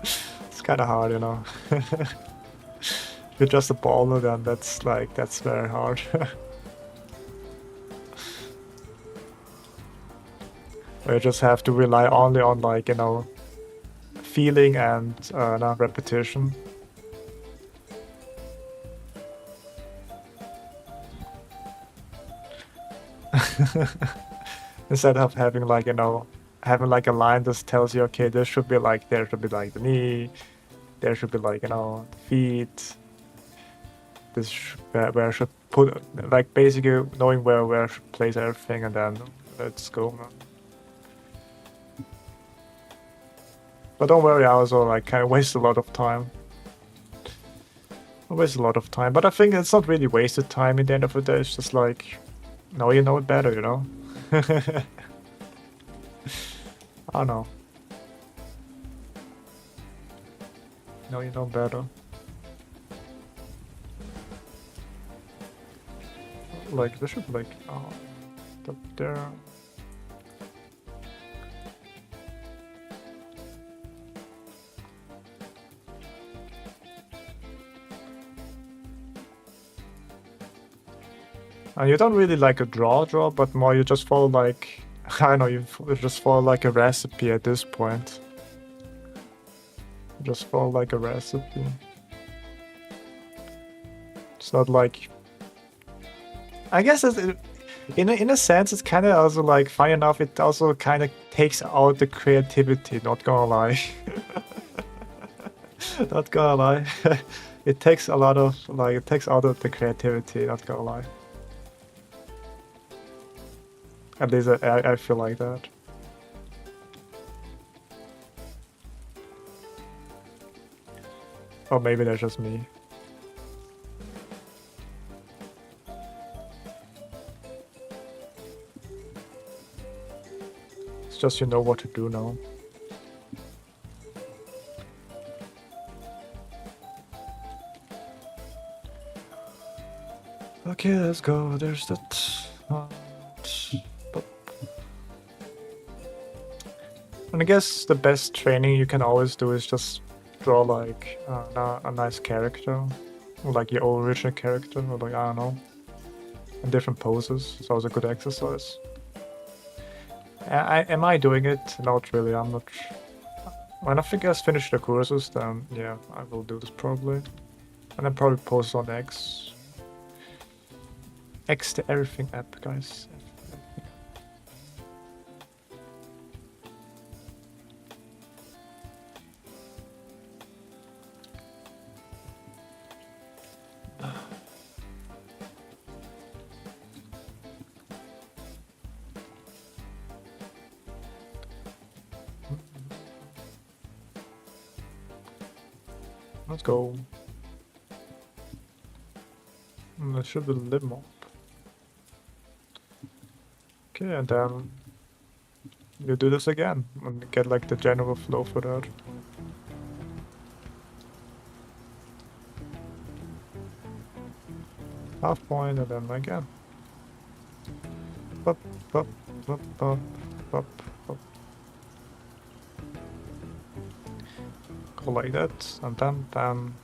It's kind of hard, you know. If you're just a baller, then that's very hard. You just have to rely only on like, you know, feeling and repetition. Instead of having like, you know, having like a line that tells you, okay, there should be like the knee, there should be like, you know, the feet. Where I should put, like, basically knowing where I should place everything, and then let's go, man. But don't worry, I also like kind of waste a lot of time. I waste a lot of time, but I think it's not really wasted time in the end of the day. It's just like, now you know it better, you know? I don't know. Now you know better. Like, there should be like, up there. And you don't really like a draw, but more you just follow like, I don't know, you just follow like a recipe at this point. You just follow like a recipe. It's not like, I guess in a sense it's kind of also like, funny enough, it also kind of takes out the creativity, not gonna lie. Not gonna lie. It takes a lot of, like, it takes out of the creativity, not gonna lie. At least I feel like that. Or maybe that's just me. It's just you know what to do now. Okay, let's go. There's that. And I guess the best training you can always do is just draw like a nice character, or like your original character, or like I don't know, in different poses. It's always a good exercise. Am I doing it? Not really. I'm not. When I think I finish the courses, then yeah, I will do this probably, and then probably post on X. X to everything app, guys. Let's go. That should be the mob. Okay, and then you do this again and get like the general flow for that. Half point and then again. Pop, pop, pop, pop, pop, pop. Go like that, and then bam.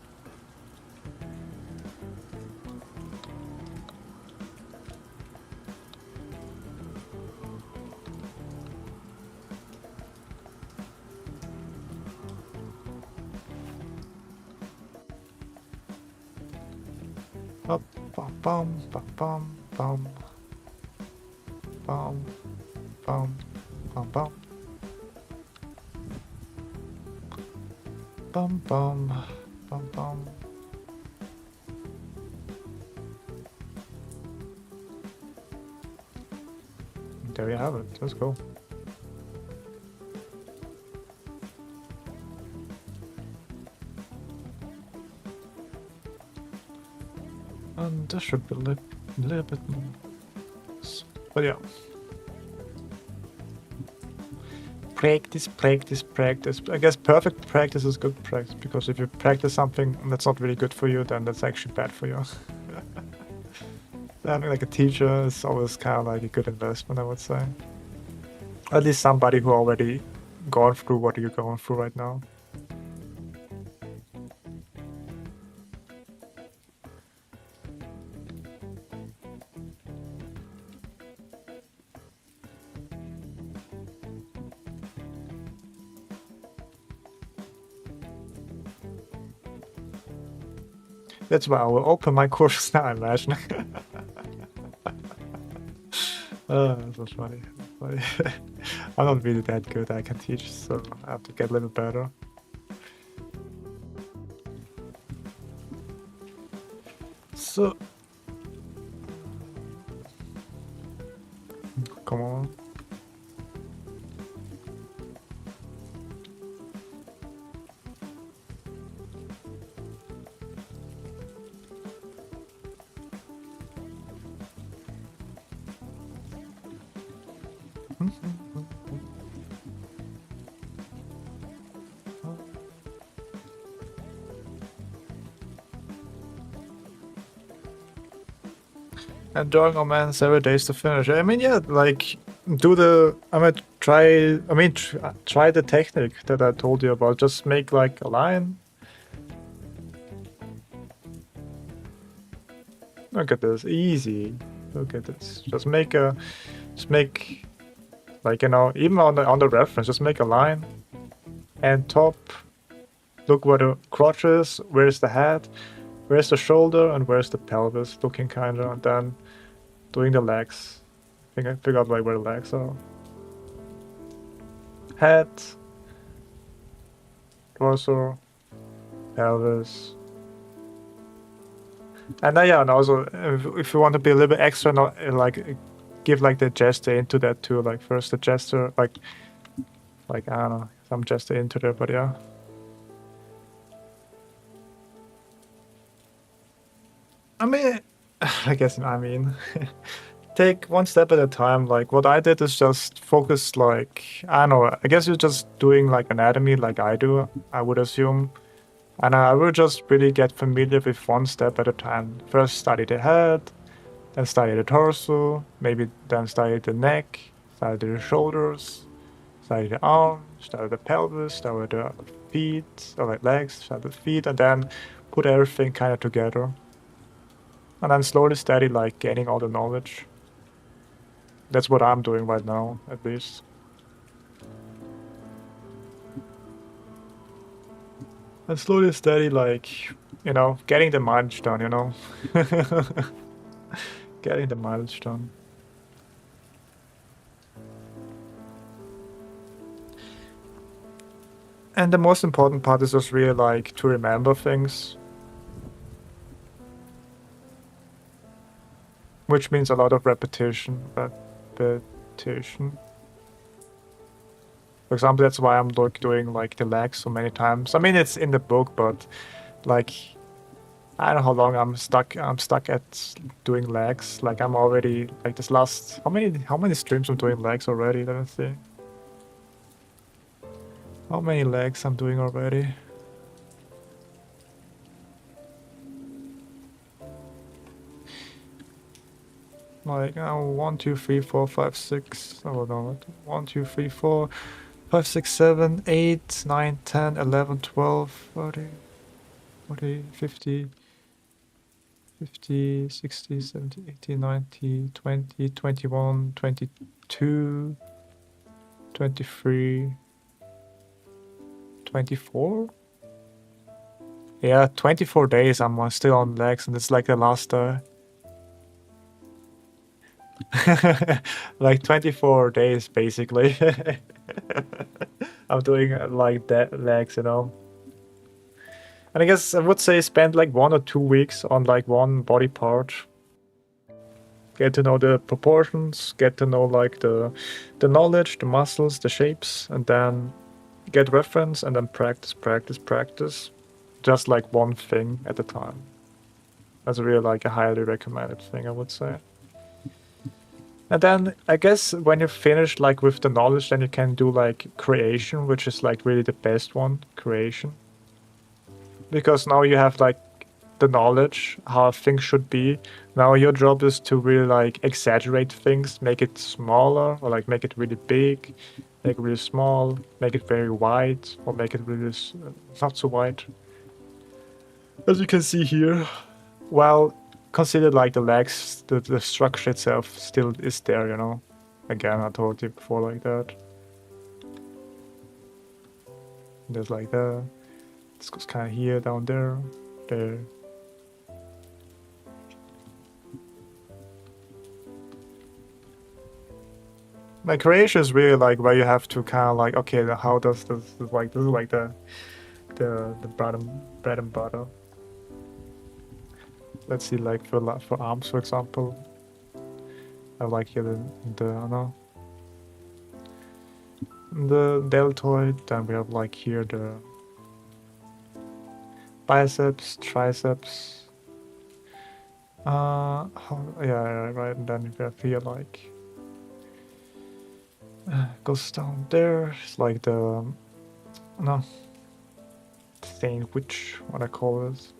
Up, bum, bum, bum, bum, bum, bum, bum, bum, bum, bum, bum, bum, bum. There you have it. Let's go. And this should be a little bit more. But yeah. Practice, practice, practice. I guess perfect practice is good practice, because if you practice something that's not really good for you, then that's actually bad for you. Having like a teacher is always kind of like a good investment, I would say. At least somebody who already gone through what you're going through right now. That's why I will open my courses now, imagine. That's so funny. I'm not really that good. I can teach, so I have to get a little better. So, come on. And drawing on man 7 days to finish. I mean, yeah, like do the. Try the technique that I told you about. Just make like a line. Look at this, easy. Look at this. Just make like, you know, even on the reference, just make a line. And top, look where the crotch is, where's the head, where's the shoulder, and where's the pelvis, looking kinda, and then doing the legs. Figure out like where the legs are. Head, torso, pelvis. And yeah, and also if you want to be a little bit extra, like give like the gesture into that too. Like first the gesture, like I don't know, some gesture into there, but yeah. I mean, I mean, take one step at a time. Like what I did is just focus. Like I don't know. I guess you're just doing like anatomy, like I do. I would assume, and I will just really get familiar with one step at a time. First, study the head, then study the torso, maybe then study the neck, study the shoulders, study the arms, study the pelvis, study the feet, or like legs, study the feet, and then put everything kind of together. And then slowly study, like gaining all the knowledge. That's what I'm doing right now, at least. And slowly study, like, getting the mileage done, Getting the mileage done. And the most important part is just really like to remember things. Which means a lot of repetition. Repetition. For example, that's why I'm like doing like the legs so many times. I mean, it's in the book, but like I don't know how long I'm stuck. I'm stuck at doing legs. Like I'm already like this last how many streams I'm doing legs already? Let me see. How many legs I'm doing already? Like 1, 2, 3, 4, 5, 6. Oh no, 1, 2, 3, 4, 5, 6, 7, 8, 9, 10, 11, 12, 30, 40, 50, 50, 60, 70, 80, 90, 20, 21, 22, 23, 24? Yeah, 24 days I'm still on legs, and it's like the last like 24 days basically. I'm doing like that legs, And I guess I would say spend like 1 or 2 weeks on like one body part. Get to know the proportions, get to know like the knowledge, the muscles, the shapes, and then get reference and then practice, practice, practice. Just like one thing at a time. That's really like a highly recommended thing, I would say. And then I guess when you finish like with the knowledge, then you can do like creation, which is like really the best one, creation. Because now you have like the knowledge how things should be. Now your job is to really like exaggerate things, make it smaller, or like make it really big, make it really small, make it very wide, or make it really not so wide. As you can see here, well, consider like the legs, the structure itself still is there, Again, I told you before like that. There's like that. This goes kind of here, down there, there. Like creation is really like where you have to kind of like, okay, how does this is like the bread and butter. Let's see, like for arms, for example. I like here the deltoid. Then we have like here the biceps, triceps. Yeah, right. And then we have here like goes down there. It's like the sandwich, what I call it.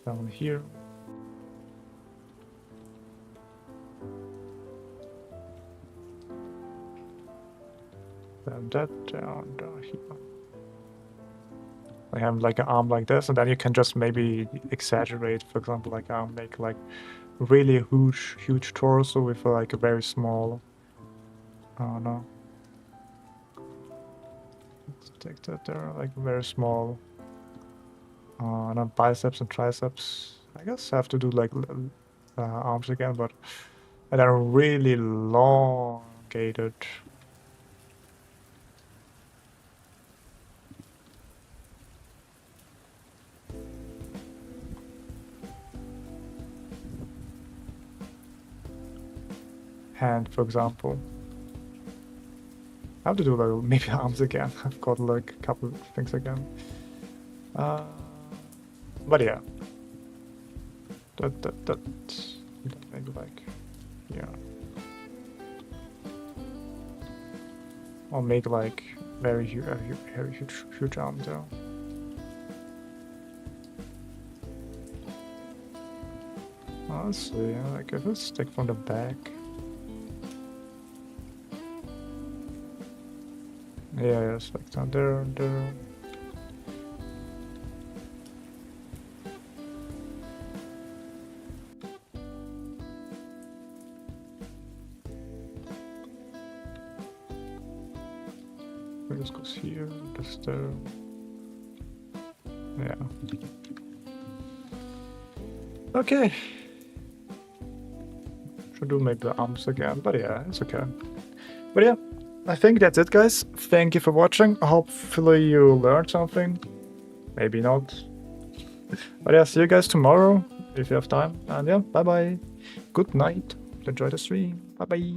Down here. Then that down here. I have like an arm like this, and then you can just maybe exaggerate. For example, like I'll make like really huge torso with like a very small. Oh no. Let's take that there, like very small. And then biceps and triceps. I guess I have to do like arms again, but and then really elongated. Hand, for example. I have to do like maybe arms again. I've got like a couple of things again. But yeah. That maybe like, yeah. I'll make like very huge arm though. Honestly, like if it's stick from the back. Yeah, it's like down there. This goes here, this there. Yeah. Okay. Should do maybe the arms again, but yeah, it's okay. But yeah, I think that's it, guys. Thank you for watching. Hopefully you learned something. Maybe not. But yeah, see you guys tomorrow if you have time. And yeah, bye bye. Good night. Enjoy the stream. Bye bye.